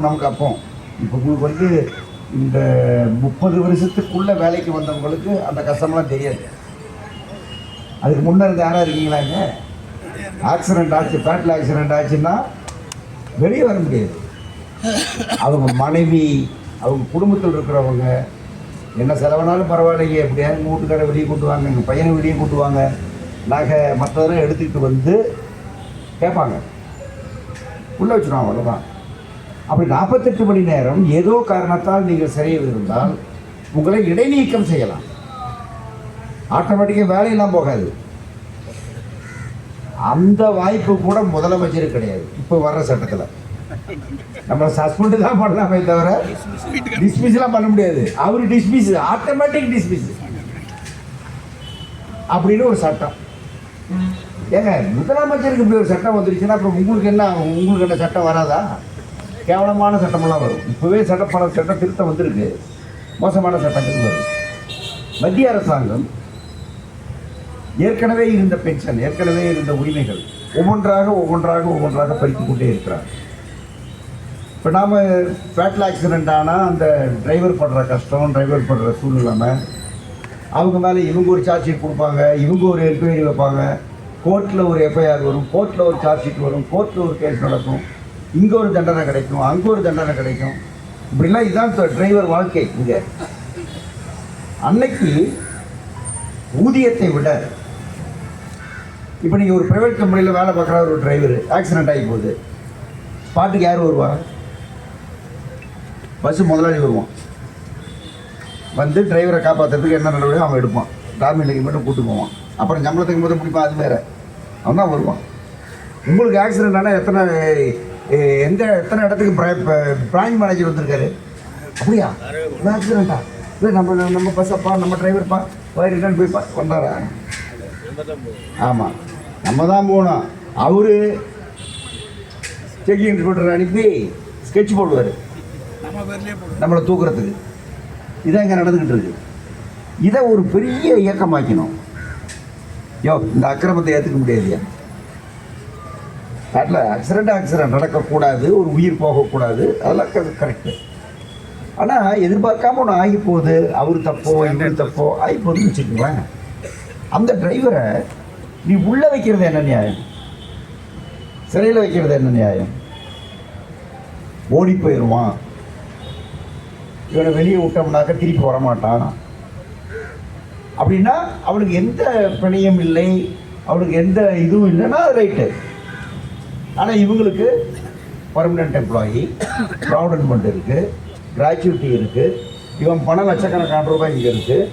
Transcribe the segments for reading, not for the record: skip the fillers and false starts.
நமக்கு அப்போ இப்போ உங்களுக்கு வந்து இந்த 30 வருஷத்துக்குள்ள வேலைக்கு வந்தவங்களுக்கு அந்த கஷ்டம்லாம் தெரியாது. அதுக்கு முன்னே இருந்து யாராக இருக்கீங்களாங்க? ஆக்சிடெண்ட் ஆச்சு, ஃபேட்டில் ஆக்சிடெண்ட் ஆச்சுன்னா வெளியே வர முடியாது. அவங்க மனைவி, அவங்க குடும்பத்தில் இருக்கிறவங்க என்ன செலவுனாலும் பரவாயில்லைங்க, எப்படியாவது வீட்டுக்காரை வெளியே கூட்டு வாங்க, எங்கள் பையனை வெளியே கூட்டு வாங்க, நகை மற்றதெல்லாம் எடுத்துக்கிட்டு வந்து கேட்பாங்க, உள்ளே வச்சுருவாங்க. அவ்வளோதான். அப்படி 48 மணி நேரம் ஏதோ காரணத்தால் நீங்கள் சிறையில் இருந்தால் உங்களை இடைநீக்கம் செய்யலாம். ஆட்டோமேட்டிக்காக வேலையெல்லாம் போகாது. அந்த வாய்ப்பு கூட முதலமைச்சருக்கு கிடையாது. இப்போ வர்ற சட்டத்தில் நம்ம சஸ்பெண்ட் தான் பண்ணலாமே தவிர டிஸ்மிஸ்லாம் பண்ண முடியாது. அவர் டிஸ்மிஸ், ஆட்டோமேட்டிக் டிஸ்மிஸ் அப்படின்னு ஒரு சட்டம். ஏங்க, முதலமைச்சருக்கு இப்படி ஒரு சட்டம் வந்துருச்சுன்னா அப்புறம் உங்களுக்கு என்ன சட்டம் வராதா? கேவலமான சட்டமெல்லாம் வரும். இப்போவே பல சட்டம் திருத்தம் வந்திருக்கு, மோசமான சட்டங்கள் வரும். மத்திய அரசாங்கம் ஏற்கனவே இருந்த பென்ஷன், ஏற்கனவே இருந்த உரிமைகள் ஒவ்வொன்றாக பறித்துக் கொண்டே இருக்கிறார். இப்போ நாம் ஃபேட்டல் ஆக்சிடெண்ட் ஆனால் அந்த டிரைவர் படுற கஷ்டம், டிரைவர் படுற சூழ்நிலை, அவங்க மேலே இவங்க ஒரு சார்ஜ் ஷீட் கொடுப்பாங்க, இவங்க ஒரு என்கொயரி வைப்பாங்க, கோர்ட்டில் ஒரு எஃப்ஐஆர் வரும், கோர்ட்டில் ஒரு சார்ஜ் ஷீட் வரும், கோர்ட்டில் ஒரு கேஸ் நடக்கும், இங்கே ஒரு தண்டனை கிடைக்கும், அங்கே ஒரு தண்டனை கிடைக்கும். இப்படிலாம் இதுதான் டிரைவர் வாழ்க்கை. இங்கே அன்னைக்கு ஊதியத்தை விட இப்போ நீங்கள் ஒரு ப்ரைவேட் கம்பெனியில் வேலை பார்க்குற ஒரு டிரைவர் ஆக்சிடென்ட் ஆகி போகுது, ஸ்பாட்டுக்கு யார் வருவா? பஸ்ஸு முதலாளி வருவான். வந்து டிரைவரை காப்பாற்றுறதுக்கு என்ன நடவடிக்கை அவன் எடுப்பான். டார்மிலுக்கு மட்டும் கூட்டு போவான். அப்புறம் சம்பளத்துக்கு மட்டும் பிடிப்பான், அது வேறு. அவன் தான் வருவான். உங்களுக்கு ஆக்சிடென்ட் ஆனால் எத்தனை இடத்துக்கு பிரான்ச் மேனேஜர் வந்திருக்காரு? அப்படியா, ஆக்சிடென்ட்டா? இல்லை, நம்ம பஸ்ஸப்பா, நம்ம டிரைவர்ப்பா, ரிட்டர்ன் போய்ப்பா வந்தாரா? ஆமாம், நம்ம தான் போகணும். அவரு செக்கிங் இன்ஸ்பெக்டர் அனுப்பி ஸ்கெட்ச் போடுவார் நம்மளை தூக்குறதுக்கு. இதான் இங்கே நடந்துக்கிட்டு இருக்கு. இதை ஒரு பெரிய இயக்கமாக்கணும். இந்த அக்கிரமத்தை ஏற்றுக்க முடியாதுயா. அதில் ஆக்சிடெண்ட் நடக்கக்கூடாது, ஒரு உயிர் போகக்கூடாது, அதெல்லாம் கரெக்டு. ஆனால் எதிர்பார்க்காம ஒன்று ஆகி போகுது, அவர் தப்போ இவர் தப்போ ஆகி போகுதுன்னு வச்சுக்கோங்களேன். அந்த டிரைவரை நீ உள்ளே வைக்கிறது என்ன நியாயம்? சிறையில் வைக்கிறது என்ன நியாயம்? ஓடி போயிடுவான், இவனை வெளியே விட்டோம்னாக்க திருப்பி வரமாட்டான் அப்படின்னா அவனுக்கு எந்த பிணையும் இல்லை, அவனுக்கு எந்த இதுவும் இல்லைன்னா ரைட்டு. ஆனால் இவங்களுக்கு பர்மனெண்ட் எம்ப்ளாயி, ப்ராவிடன்ட் ஃபண்ட் இருக்குது, கிராச்சுவிட்டி இருக்குது, இவன் பணம் லட்சக்கணக்கான ரூபாய் இங்கே இருக்குது.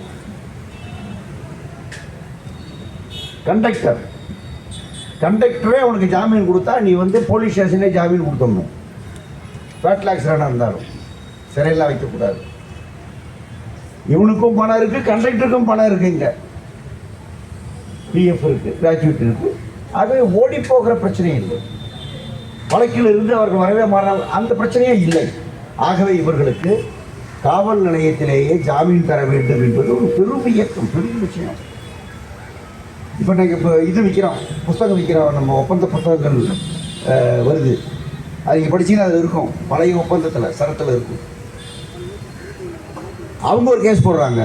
கண்டக்டரே அவனுக்கு ஜாமீன் கொடுத்தா நீ வந்து போலீஸ் ஸ்டேஷனே ஜாமீன் கொடுத்துடணும். ஃபேட்டல் ஆக்சிடென்டாக இருந்தாலும் சிறையெல்லாம் வைக்கக்கூடாது. இவனுக்கும் பணம் இருக்குது, கண்டக்டருக்கும் பணம் இருக்குது, இங்கே பிஎஃப் இருக்குது, கிராச்சுவிட்டி இருக்குது. ஆகவே ஓடி போகிற பிரச்சனையும் இல்லை, வழக்கில் இருந்து அவர்கள் வரவே மாறாங்க, அந்த பிரச்சனையே இல்லை. ஆகவே இவர்களுக்கு காவல் நிலையத்திலேயே ஜாமீன் தர வேண்டும் என்பது ஒரு பெரும் இயக்கம், பெரிய விஷயம். இப்போ நாங்கள் இது விற்கிறோம், புத்தகம் விற்கிறோம், நம்ம ஒப்பந்த புத்தகங்கள் வருது, அது நீங்கள் படிச்சிங்கன்னா அது இருக்கும், பழைய ஒப்பந்தத்தில் சரத்தில் இருக்கும். அவங்க ஒரு கேஸ் போடுறாங்க,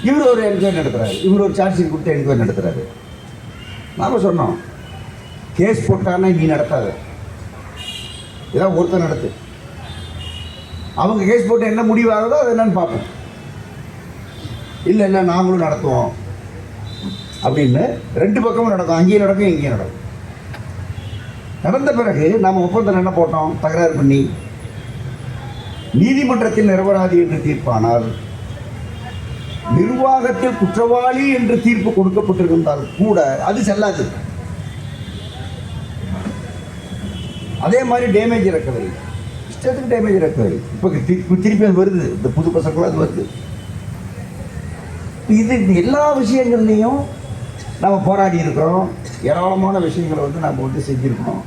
இவர் ஒரு என்கொயரி நடத்துகிறாரு, இவர் ஒரு சார்ஜ் ஷீட் கொடுத்து என்கொயரி நடத்துகிறாரு. நாம் சொன்னோம், கேஸ் போட்டான்னா நீ நடத்தாத, ஏதாவது ஒருத்தர் நடத்து. அவங்க கேஸ் போட்டு என்ன முடிவாகுதோ அது என்னன்னு பார்ப்போம். இல்லை நாங்களும் நடத்துவோம் அப்படின்னு ரெண்டு பக்கமும் நடக்கும், அங்கேயும் நடக்கும் இங்கேயும் நடக்கும். நடந்த பிறகு நாம் ஒப்பந்தத்தில் என்ன போட்டோம்? தகராறு பண்ணி நீதிமன்றத்தில் நிரபராதி என்று தீர்ப்பானால், நிர்வாகத்தில் குற்றவாளி என்று தீர்ப்பு கொடுக்கப்பட்டிருந்தால் கூட அது செல்லாது. அதே மாதிரி டேமேஜ் ரெக்கவரி, இஷ்டத்துக்கு டேமேஜ் ரெக்கவரி இப்போ திருப்பி அது வருது, இந்த புது பசங்களாம் அது வருது. இது எல்லா விஷயங்கள்லையும் நம்ம போராடி இருக்கிறோம். ஏராளமான விஷயங்களை வந்து நம்ம வந்து செஞ்சுருக்கோம்.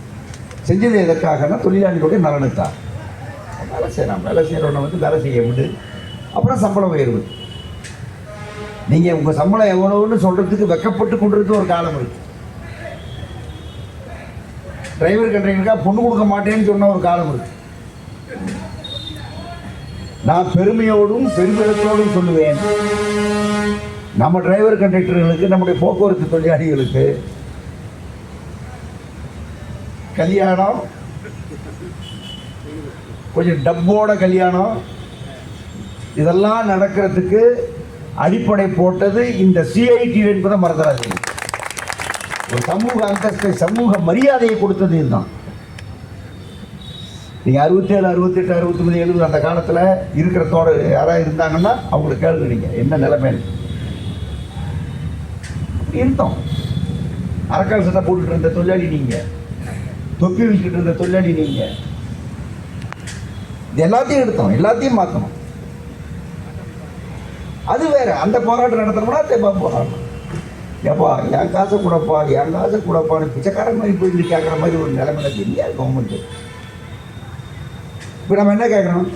செஞ்சது எதற்காகனா தொழிலாளிகளுடைய நலனுக்காக. வேலை செய்கிறவனை வந்து வேலை செய்ய விடு, அப்புறம் சம்பளம் உயர்வு. நீங்கள் உங்கள் சம்பளம் எவ்வளோன்னு சொல்கிறதுக்கு வெக்கப்பட்டு கொண்டிருக்க ஒரு காலம் இருக்குது. டிரைவர் கண்ட்ரைவருக்காக பொண்ணு கொடுக்க மாட்டேன்னு சொன்ன ஒரு காலம் இருக்குது. நான் பெருமையோடும் பெருமிதத்தோடும் சொல்லுவேன், நம்ம டிரைவர் கண்டக்டர்களுக்கு, நம்முடைய போக்குவரத்து தொழிலாளிகளுக்கு கல்யாணம் கொஞ்சம் டப்போட கல்யாணம் இதெல்லாம் நடக்கிறதுக்கு அடிப்படை போட்டது இந்த சிஐடி என்பதை மறந்துடாதீங்க. ஒரு சமூக அந்தஸ்தை, சமூக மரியாதையை கொடுத்தது இதுதான். நீங்கள் 67, 68, 69, 70 அந்த காலத்தில் இருக்கிறதோட யாராவது இருந்தாங்கன்னா அவங்களுக்கு கேளுங்க, நீங்கள் என்ன நிலைமை இருந்தோம். அரக்கால் சட்டை போட்டுட்டு இருந்த தொழிலாளி நீங்கள், தொப்பி வச்சுட்டு இருந்த தொழிலாளி நீங்கள். இது எல்லாத்தையும் எடுத்தோம், எல்லாத்தையும் மாற்றணும். அது வேற. அந்த போராட்டம் நடத்தணும்னா தேப்பா போராட்டம். ஏப்பா என் காசை கூடப்பா, என் காசை கூடப்பான்னு பிச்சைக்காரன் மாதிரி போயிட்டு கேட்குற மாதிரி ஒரு நிலைமையில இல்லையா கவர்மெண்ட்டு. இப்போ நம்ம என்ன கேட்குறோம்?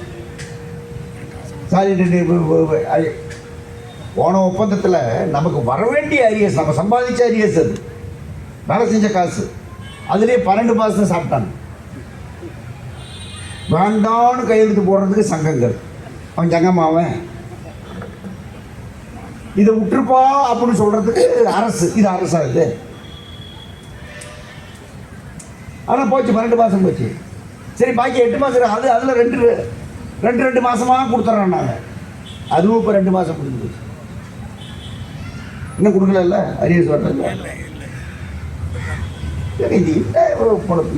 போன ஒப்பந்தத்தில் நமக்கு வர வேண்டிய அரியஸ், நம்ம சம்பாதிச்ச அரியஸ், அது வேலை செஞ்ச காசு, அதுலேயே 12 மாதம் சாப்பிட்டாங்க. வேண்டான்னு கையெழுத்து போடுறதுக்கு சங்கங்கள், அவன் சங்கமாவன் இதை விட்டுருப்பா அப்படின்னு சொல்றதுக்கு அரசு. இது அரசா இது? ஆனால் போச்சு, 12 மாதம் போச்சு. சரி, பாக்கி 8 மாதம், அது அதில் ரெண்டு மாதமாக கொடுத்துட்றோம் நாங்கள். அதுவும் இப்போ 2 மாதம் கொடுத்து போச்சு. இன்னும் கொடுக்கல, அரியஸ் வரல. இது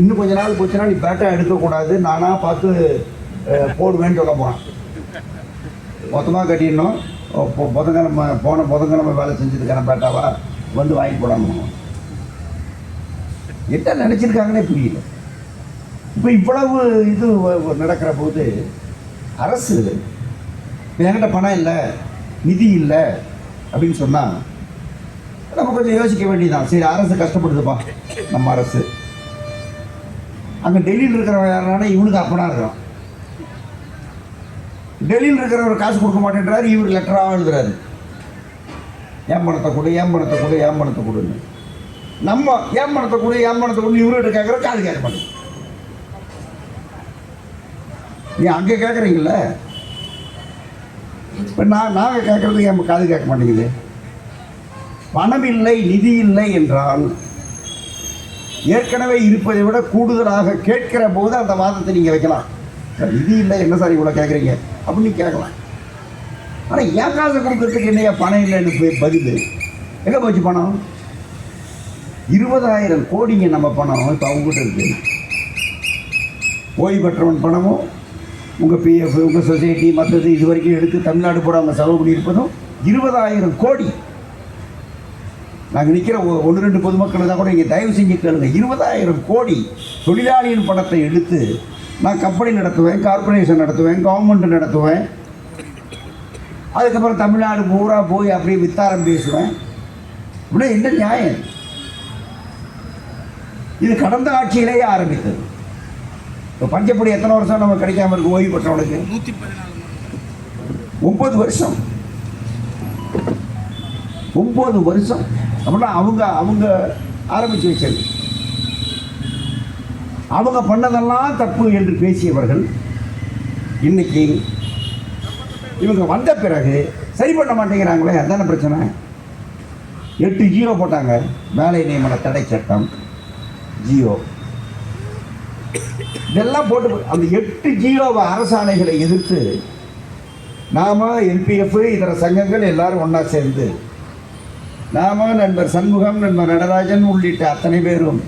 இன்னும் கொஞ்ச நாள் போச்சுன்னா நீ பேட்டா எடுக்கக்கூடாது, நானாக பார்த்து போடுவேன்னு சொல்ல போனான். மொத்தமாக கட்டிடணும், புதன்கிழமை போன புதன்கிழமை வேலை செஞ்சதுக்கான பேட்டாவா வந்து வாங்கி போடணும். என்ன நினச்சிருக்காங்கன்னே புரியல. இப்போ இவ்வளவு இது நடக்கிற போது அரசு என்கிட்ட பணம் இல்லை, நிதி இல்லை அப்படின்னு சொன்னால் நம்ம கொஞ்சம் யோசிக்க வேண்டியதான். சரி, அரசு கஷ்டப்படுதுப்பா, நம்ம அரசு. அங்கே டெல்லியில் இருக்கிறவங்க யாருன்னா இவனுக்கு அப்பனா இருக்கிறான். டெல்லியில் இருக்கிறவர் காசு கொடுக்க மாட்டேன்றாரு, இவர் லெட்டராக எழுதுறாரு, ஏன் பணத்தை கொடு, ஏன் பணத்தை கொடு, ஏன் பணத்தை கொடுன்னு. நம்ம ஏன் பணத்தை கொடு, ஏன் பணத்தை கொடுன்னு இவர்கிட்ட கேட்குற, காது கேட்க மாட்டேங்குது. நீ அங்கே கேட்குறீங்கள, இப்போ நாங்கள் கேட்குறதுக்கு என் காது கேட்க மாட்டேங்குது. பணம் இல்லை, நிதி இல்லை என்றால் ஏற்கனவே இருப்பதை விட கூடுதலாக கேட்கிற போது அந்த வாதத்தை நீங்கள் வைக்கலாம். நிதி இல்லை, என்ன சார் இவ்வளோ கேட்குறீங்க அப்படின்னு கேட்கலாம். ஆனால் ஏன் காசை கொடுக்கறதுக்கு என்னையா பணம் இல்லைன்னு பதில். எங்கே போச்சு பணம்? 20,000 கோடிங்க நம்ம பணம் இப்போ அவங்ககிட்ட இருக்கு. ஓய்வு பெற்றவன் பணமும் உங்கள் பிஎஃப், உங்கள் சொசைட்டி, மற்றது இது வரைக்கும் எடுத்து தமிழ்நாடு பூரா அவங்க செலவு பண்ணியிருப்பதும் 20,000 கோடி. நாங்கள் நிற்கிற 1-2 பொதுமக்கள் தான் கூட இங்கே தயவு செஞ்சு கேளுங்க. 20,000 கோடி தொழிலாளியின் பணத்தை எடுத்து நான் கம்பெனி நடத்துவேன், கார்பரேஷன் நடத்துவேன், கவர்மெண்ட் நடத்துவேன், அதுக்கப்புறம் தமிழ்நாடு பூரா போய் அப்படியே வித்தாரம் பேசுவேன். இப்படி என்ன நியாயம்? இது கடந்த ஆட்சியிலேயே ஆரம்பித்தது. இப்போ பஞ்சப்படி எத்தனை வருஷம் நம்ம கிடைக்காம இருக்கு ஓய்வு பெற்றவனுக்கு? 9 வருஷம். 9 வருஷம் அப்படின்னா அவங்க ஆரம்பித்து வச்சது. அவங்க பண்ணதெல்லாம் தப்பு என்று பேசியவர்கள் இன்னைக்கு இவங்க வந்த பிறகு சரி பண்ண மாட்டேங்கிறாங்களே. அதான பிரச்சனை. 8 ஜியோ போட்டாங்க, வேலை நியமன தடை சட்டம், ஜியோ இதெல்லாம் போட்டு அந்த 8 ஜியோவை அரசாணைகளை எதிர்த்து நாம எல்பிஎஃப் இதர சங்கங்கள் எல்லாரும் ஒன்றா சேர்ந்து நாம நண்பர் சண்முகம், நண்பர் நடராஜன் உள்ளிட்ட அத்தனை பேரும்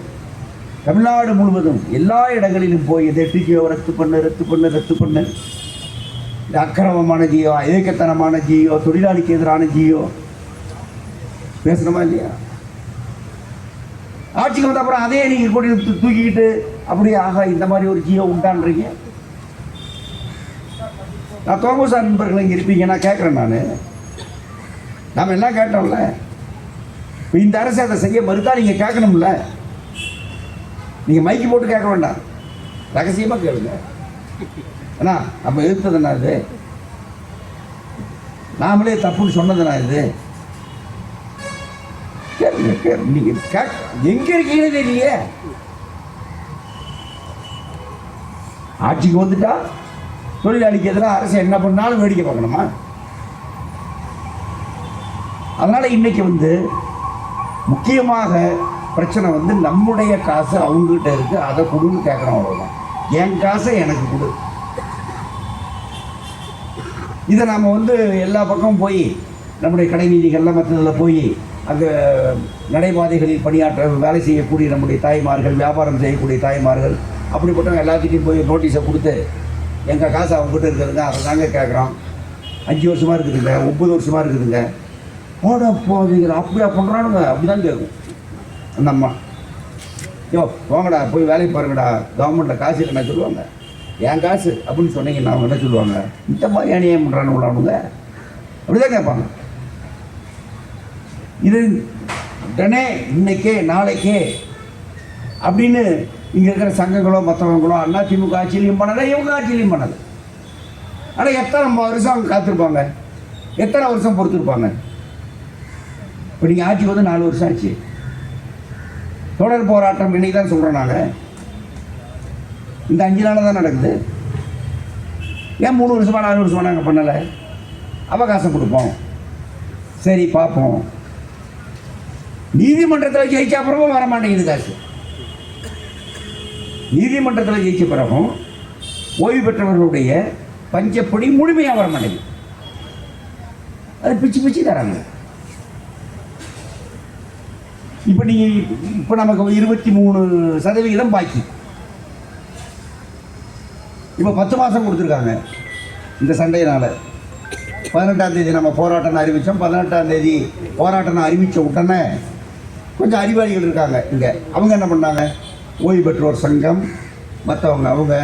தமிழ்நாடு முழுவதும் எல்லா இடங்களிலும் போய் இதை 8 ஜியோ ரத்து பண்ணு, இந்த அக்கிரமமான ஜியோ, இயக்கத்தனமான ஜியோ, தொழிலாளிக்கு எதிரான ஜியோ பேசணுமா இல்லையா? ஆட்சிக்கு வந்த அப்புறம் அதே நீங்கள் கொடி தூக்கிக்கிட்டு அப்படியே ஆகா இந்த மாதிரி ஒரு ஜியோ உண்டான்றீங்க. நான் தோமஸ் நண்பர்கள் இங்கே இருப்பீங்க, நான் கேட்குறேன். நாம் எல்லாம் கேட்டோம்ல. இப்போ இந்த அரசு அதை செய்ய மறுத்தா நீங்கள் கேட்கணும்ல. நீங்கள் மைக்கு போட்டு கேட்க வேண்டாம், ரகசியமாக கேளுங்க. ஏன்னா நம்ம எதிர்த்ததுனா இது, நாமளே தப்புன்னு சொன்னதுனா இது. நீங்க எங்க இருக்கீங்கன்னு தெரியலையே. ஆட்சிக்கு வந்துட்டா தொழிலாளிக்கு எதிராக அரசு என்ன பண்ணாலும் வேடிக்கை பார்க்கணுமா? அதனால் இன்றைக்கி வந்து முக்கியமாக பிரச்சனை வந்து நம்முடைய காசு அவங்ககிட்ட இருக்குது, அதை கொடுன்னு கேட்குறோம், அவ்வளோதான். என் காசை எனக்கு கொடு. இதை நாம் வந்து எல்லா பக்கமும் போய் நம்முடைய கடை வீதிகள்லாம் மற்றதில் போய் அங்கே நடைபாதைகளில் பணியாற்ற வேலை செய்யக்கூடிய நம்முடைய தாய்மார்கள், வியாபாரம் செய்யக்கூடிய தாய்மார்கள், அப்படிப்பட்டவங்க எல்லாத்துட்டையும் போய் நோட்டீஸை கொடுத்து எங்கள் காசு அவங்ககிட்ட இருக்குதுங்க, அதை தாங்க கேட்குறோம், 5 வருஷமாக இருக்குதுங்க, 9 வருஷமாக இருக்குதுங்க, போட போவீங்க அப்படியா பண்ணுறானுங்க, அப்படி தான் கேட்கும் அந்த அம்மா. யோ போங்கடா போய் வேலைக்கு பாருங்கடா, கவர்மெண்ட்டில் காசு இல்லைன்னா சொல்லுவாங்க. என் காசு அப்படின்னு சொன்னீங்கன்னா அவங்க என்ன சொல்லுவாங்க? இந்த மாதிரி அநியாயம் பண்ணுறான்னு உள்ளவனுங்க அப்படி தான் கேட்பாங்க. இது உடனே இன்னைக்கே நாளைக்கே அப்படின்னு இங்கே இருக்கிற சங்கங்களோ மற்றவங்களோ அதிமுக ஆட்சியிலையும் பண்ணலை, இவங்க ஆட்சியிலையும் பண்ணலை. ஆனால் எத்தனை வருஷம் அவங்க காத்திருப்பாங்க, எத்தனை வருஷம் பொறுத்திருப்பாங்க? இப்போ நீங்கள் ஆட்சி வந்து 4 வருஷம் ஆச்சு. தொடர் போராட்டம் இன்னைக்கு தான் சொல்கிறோம் நாங்கள். இந்த 5 நாள் தான் நடக்குது. ஏன் 3 வருஷமா 4 வருஷமா நாங்கள் பண்ணலை? அவகாசம் கொடுப்போம், சரி பார்ப்போம். நீதிமன்றத்தில் ஜெயிச்ச அப்புறமும் வர மாட்டேங்குது காசு. நீதிமன்றத்தில் ஜெயிச்ச பிறகும் ஓய்வு பெற்றவர்களுடைய பஞ்சப்படி முழுமையாக வர மாட்டேங்குது. அது பிச்சு பிச்சு தராங்க. இப்போ நீங்கள் இப்போ நமக்கு 23% பாக்கி. இப்போ 10 மாதம் கொடுத்துருக்காங்க இந்த சண்டையினால். 18ஆம் தேதி நம்ம போராட்டம் அறிவித்தோம். 18ஆம் தேதி போராட்டம் அறிவித்த உடனே கொஞ்சம் அறிவாளிகள் இருக்காங்க இங்கே. அவங்க என்ன பண்ணாங்க? ஓய்வு பெற்றோர் சங்கம் மற்றவங்க அவங்க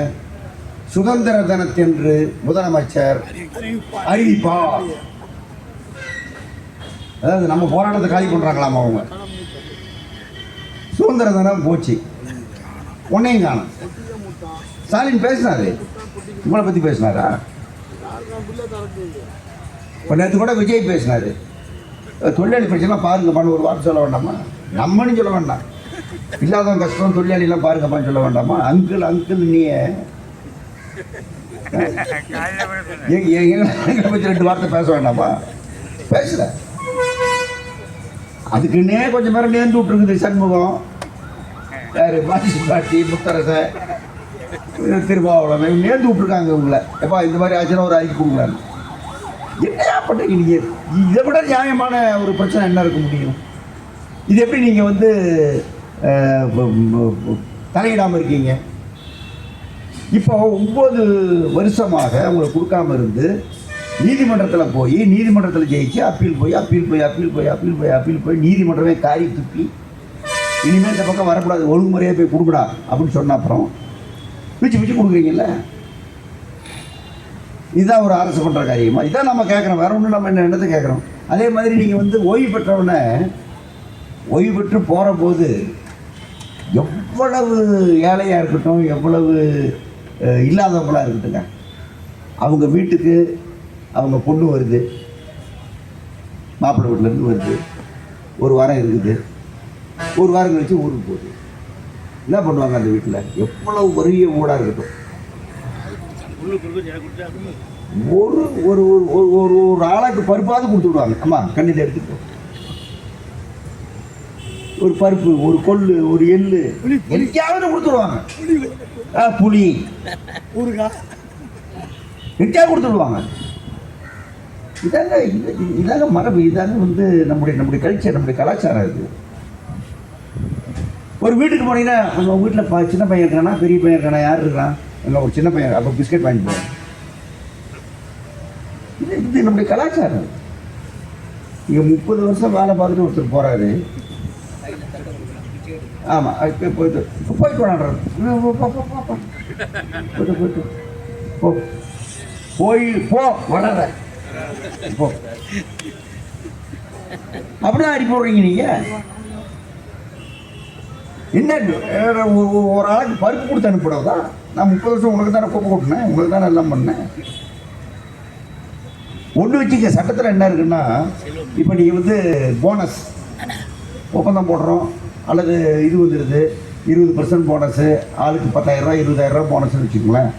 சுதந்திர தினத்தன்று முதலமைச்சர் அறிவிப்பார், அதாவது நம்ம போராட்டத்தை காலி பண்ணுறாங்களாம் அவங்க. சுதந்திர தினம் போச்சு, ஒன்னையும் காணும். ஸ்டாலின் பேசினாரு, உங்களை பற்றி பேசினாரா? இப்போ நேற்று கூட விஜய் பேசினார். தொழிலாளி பிரச்சனைலாம் பாருங்கப்பான்னு ஒரு வார்த்தை சொல்ல வேண்டாமா? நம்மன்னு சொல்ல வேண்டாம், இல்லாதவங்க கஷ்டம் தொழிலாளிலாம் பாருங்கப்பான்னு சொல்ல வேண்டாமா? அங்கிள் அங்கிள் நீ எங்களை பற்றி 2 வார்த்தை பேச வேண்டாமா? பேசல. அதுக்குன்னே கொஞ்சம் பேரை நேர்ந்து விட்டுருக்குது. சண்முகம், யார், பாட்டி, முத்தரசை, திருமாவளவன், நேர்ந்து விட்டுருக்காங்க இவங்களை. எப்பா இந்த மாதிரி ஆச்சுன்னா ஒரு அறிக்கை கொடுங்களான்னு. என்ன பண்ணுறீங்க நீங்கள்? இதை விட நியாயமான ஒரு பிரச்சனை என்ன இருக்க முடியும்? இது எப்படி நீங்கள் வந்து தலையிடாமல் இருக்கீங்க? இப்போ 9 வருஷமாக அவங்களுக்கு கொடுக்காம இருந்து நீதிமன்றத்தில் போய் நீதிமன்றத்தில் ஜெயிச்சு அப்பீல் போய் நீதிமன்றமே காரி துப்பி இனிமேல் இந்த பக்கம் வரக்கூடாது, ஒழுங்குமுறையாக போய் கொடுக்கூடா அப்படின்னு சொன்ன அப்புறம் பிச்சு கொடுக்குறீங்கல்ல. இதுதான் ஒரு அரசு பண்ணுற காரியமா? இதான் நம்ம கேட்குறோம், வேற ஒன்றும் நம்ம என்னத்தை கேட்குறோம். அதே மாதிரி நீங்கள் வந்து ஓய்வு பெற்றவனை ஓய்வு பெற்று போகிற போது எவ்வளவு ஏழையாக இருக்கட்டும், எவ்வளவு இல்லாதவங்களாக இருக்கட்டுங்க, அவங்க வீட்டுக்கு அவங்க பொண்ணு வருது, மாப்பிள்ளை வீட்டிலேருந்து வருது, ஒரு வாரம் இருக்குது, ஒரு வாரம் கழிச்சு ஊருக்கு போகுது. என்ன பண்ணுவாங்க அந்த வீட்டில்? எவ்வளவு பெரிய ஊடாக இருக்கட்டும், ஒரு ஒரு ஒரு ஒரு ஆளாக்கு பருப்பாவது கொடுத்து விடுவாங்க. ஆமாம், கண்ணில் எடுத்துட்டு ஒரு பருப்பு, ஒரு கொள்ளு, ஒரு எள்ளு எங்கேயாவது கொடுத்துடுவாங்க. புளி எங்கேயாவது கொடுத்துடுவாங்க. இதாங்க மரபு, இதாங்க வந்து நம்முடைய கல்ச்சர், நம்முடைய கலாச்சாரம். இது ஒரு வீட்டுக்கு போனீங்கன்னா அவங்க வீட்டில் சின்ன பையன் இருக்கானா, பெரிய பையன் இருக்கானா, யார் இருக்கான்? அங்கே ஒரு சின்ன பையன், அப்போ பிஸ்கட் வாங்கி போவோம். இது நம்முடைய கலாச்சாரம். இங்கே 30 வருஷம் வேலை பார்த்துட்டு ஒருத்தர் போகிறாரு. ஆமாம், போயிட்டு விளாடுறாரு. போயிட்டு போ வளர போ, அப்படிதான் அடி போடுறீங்க நீங்கள். என்ன ஒரு ஆளுக்கு பருப்பு கொடுத்து அனுப்பிடாதா? நான் 30 வருஷம் உனக்கு தானே கோப்பை கொட்டினேன், உங்களுக்கு தானே எல்லாம் பண்ணேன். ஒன்று வச்சுக்க, சட்டத்தில் என்ன இருக்குன்னா, இப்போ நீங்கள் வந்து போனஸ் ஒப்பந்தம் போடுறோம், அல்லது இது வந்துடுது 20% போனஸு, ஆளுக்கு 10,000 ரூபா 20,000 ரூபா போனஸ்ன்னு வச்சுக்கோங்களேன்.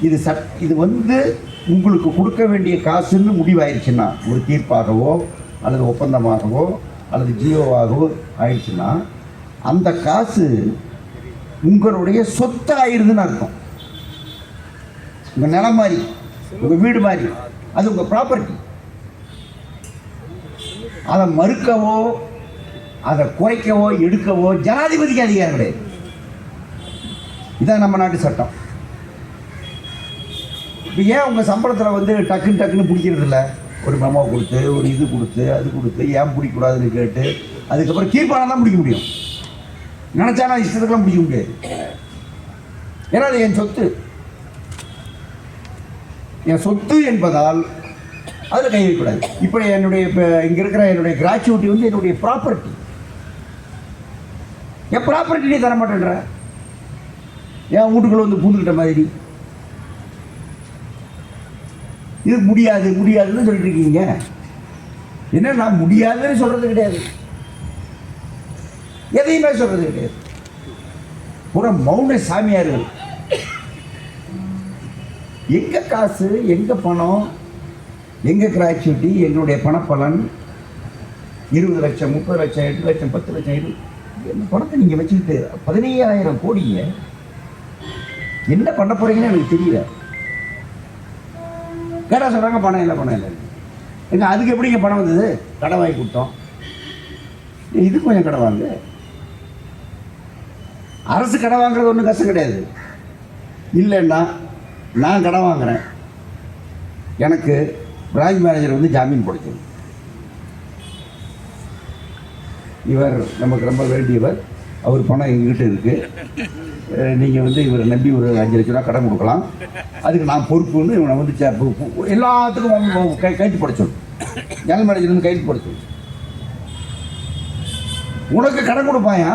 இது வந்து உங்களுக்கு கொடுக்க வேண்டிய காசுன்னு முடிவாயிருச்சுன்னா, ஒரு தீர்ப்பாகவோ அல்லது ஒப்பந்தமாகவோ அல்லது ஜியோவாகவோ ஆயிடுச்சுன்னா, அந்த காசு உங்களுடைய சொத்து ஆயிருதுன்னு அர்த்தம். உங்கள் நிலம் மாதிரி, உங்கள் வீடு மாதிரி, அது உங்கள் ப்ராப்பர்ட்டி. அதை மறுக்கவோ அதை குறைக்கவோ எடுக்கவோ ஜனாதிபதிக்கு அதிகாரம் கிடையாது. இதான் நம்ம நாட்டு சட்டம். இப்போ ஏன் உங்கள் சம்பளத்தில் வந்து டக்குன்னு பிடிக்கிறது இல்லை? ஒரு மெமோ கொடுத்து, ஒரு இது கொடுத்து, அது கொடுத்து, ஏன் பிடிக்கக்கூடாதுன்னு கேட்டு அதுக்கப்புறம் தீர்ப்பானம் தான் பிடிக்க முடியும். நினச்சா நான் இஷ்டத்துக்கெல்லாம் பிடிக்க முடியாது. ஏன்னா அது என் சொத்து. என் சொத்து என்பதால் அதில் கை வைக்கக்கூடாது. இப்போ இங்கே இருக்கிற என்னுடைய கிராச்சுவிட்டி வந்து என்னுடைய ப்ராப்பர்ட்டி. என் ப்ராப்பர்ட்டி நீ தர மாட்டேன்ற, என் வீட்டுக்குள்ள வந்து பூந்துக்கிட்ட மாதிரி. இது முடியாதுன்னு சொல்லிட்டு இருக்கீங்க. என்ன, நான் முடியாதுன்னு சொல்றது கிடையாது, எதையுமே சொல்றது கிடையாது. பூரா மௌன சாமியார்கள். எங்க காசு, எங்க பணம், எங்க கிராச்சுவிட்டி, எங்களுடைய பணப்பலன் 20 லட்சம், 30 லட்சம், 8 லட்சம், 10 லட்சம், என்ன பணத்தை நீங்க வச்சுக்கிட்டு 15,000 கோடிங்க என்ன பண்ண போறீங்கன்னு எனக்கு தெரியல. கேட்டா சொல்றாங்க பணம் இல்லை. எங்க அதுக்கு எப்படிங்க பணம் வந்தது? கடன் வாங்கி கொடுத்தோம். இது கொஞ்சம் கடன் வாங்க. அரசு கடன் வாங்குறது ஒன்றும் கஷ்டம் கிடையாது. இல்லைன்னா நான் கடன் வாங்குறேன், எனக்கு பிரான்ச் மேனேஜர் வந்து ஜாமீன் போடுச்சு. இவர் நமக்கு ரொம்ப வேண்டியவர், அவர் பணம் எங்ககிட்ட இருக்குது, நீங்கள் வந்து இவரை நம்பி ஒரு 5 லட்ச ரூபா கடன் கொடுக்கலாம், அதுக்கு நான் பொறுப்புன்னு இவனை வந்து எல்லாத்துக்கும் கைட்டு போட சொல்லு. ஜெனரல் மேனேஜர் வந்து கைட்டு போட சொல்லு. உனக்கு கடன் கொடுப்பாயா?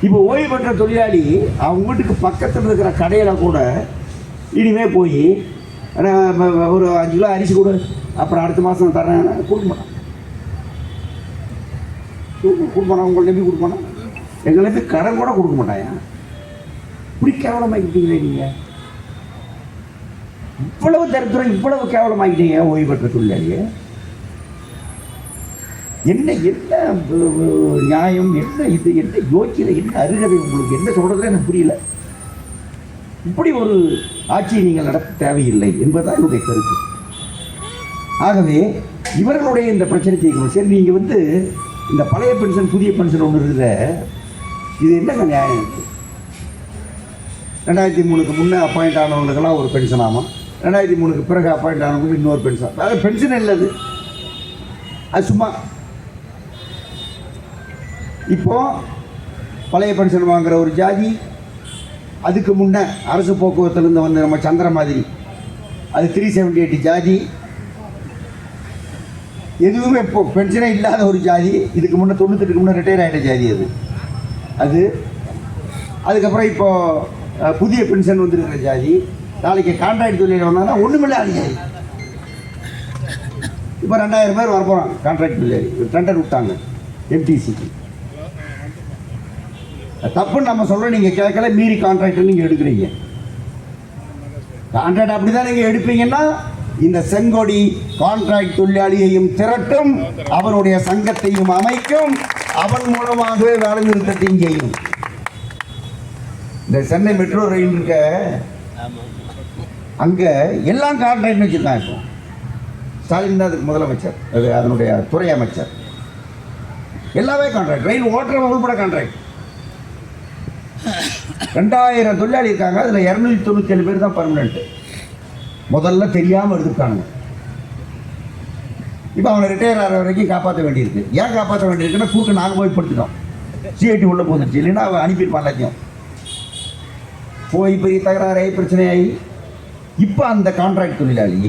இப்போ ஓய்வு பெற்ற தொழிலாளி அவங்க வீட்டுக்கு பக்கத்தில் இருக்கிற கடையில் கூட இனிமே போய் ஒரு 5 கிலோ அரிசி கொடு, அப்புறம் அடுத்த மாதம் தரேன் கொடுக்க மாட்டான். உங்களை நம்பி கொடுப்பானா? எங்களை நம்பி கடன் கூட கொடுக்க மாட்டாயா? இப்படி கேவலமாக்கிட்டீங்களே நீங்கள். இவ்வளவு தரித்திரம், இவ்வளவு கேவலமாக்கிட்டீங்க ஓய்வு பெற்ற தொழிலாளியே. என்ன நியாயம், என்ன இது, என்ன யோக்கியதை, என்ன அருகதை, உங்களுக்கு என்ன சொல்றதுல எனக்கு புரியல. இப்படி ஒரு ஆட்சியை நீங்கள் நடத்த தேவையில்லை என்பதுதான் என்னுடைய கருத்து. ஆகவே இவர்களுடைய இந்த பிரச்சனை தீர்க்கணும். சரி, நீங்கள் வந்து இந்த பழைய பென்ஷன் புதிய பென்ஷன் ஒன்று இருக்கிற, இது என்னங்க நியாயம் இருக்குது? 2003க்கு முன்னே அப்பாயிண்ட் ஆனவங்களுக்கெல்லாம் ஒரு பென்ஷன் ஆமாம், 2003க்கு பிறகு அப்பாயிண்ட் ஆனவங்களுக்கு இன்னொரு பென்ஷன். அதாவது பென்ஷன் இல்லது, அது சும்மா. இப்போ பழைய பென்ஷன் வாங்குற ஒரு ஜாதி, அதுக்கு முன்னே அரசு போக்குவரத்துலேருந்து வந்து நம்ம சந்திர மாதிரி அது 378 ஜாதி, எதுவுமே இப்போ பென்ஷனே இல்லாத ஒரு ஜாதி, இதுக்கு முன்னே 98க்கு முன்னே ரிட்டையர் ஆகிட்ட ஜாதி அது. அதுக்கப்புறம் இப்போது புதிய பென்ஷன் வந்துருக்கிற ஜாதி, நாளைக்கு கான்ட்ராக்ட் தொழில் வந்தாங்கன்னா ஒன்றுமில்லை அது ஜாதி. இப்போ 2000 பேர் வரப்போகிறான் கான்ட்ராக்ட் தொழிலாளி, டெண்டர் விட்டாங்க எம்டிசிக்கு. தப்புன்னு நம்ம சொல்கிறோம், நீங்கள் கேட்கல, மீறி கான்ட்ராக்ட் நீங்கள் எடுக்கிறீங்க. கான்ட்ராக்ட் அப்படி தான் நீங்கள் எடுப்பீங்கன்னா இந்த செங்கொடி கான்ட்ராக்ட் தொழிலாளியையும் திரட்டும், அவனுடைய சங்கத்தையும் அமைக்கும், அவன் மூலமாகவே வேலை நிறுத்தத்தையும் செய்யும். இந்த சென்னை மெட்ரோ ரயில் இருக்க அங்கே எல்லாம் கான்ட்ராக்ட் வச்சுருக்காங்க. இப்போ ஸ்டாலின் தான் அதுக்கு முதலமைச்சர், அது அதனுடைய துறை அமைச்சர். எல்லாமே கான்ட்ராக்ட், ரயில் ஓட்டுறவங்க உள்பட கான்ட்ராக்ட். 2000 தொழிலாளி இருக்காங்க, அதில் 297 பேர் தான் பர்மனெண்ட். முதல்ல தெரியாமல் எடுத்துட்டானுங்க. இப்போ அவனை ரிட்டையர் ஆகிற வரைக்கும் காப்பாற்ற வேண்டியிருக்கு. ஏன் காப்பாற்ற வேண்டியிருக்குன்னா, கூட்டு நாங்கள் போய் படுத்துட்டோம், சிஐடி உள்ளே போந்துச்சு, இல்லைன்னா அவன் அனுப்பியிருப்பான் எல்லாத்தையும். போய் பெரிய தகராறாகி பிரச்சனையாகி இப்போ அந்த கான்ட்ராக்ட் தொழிலாளி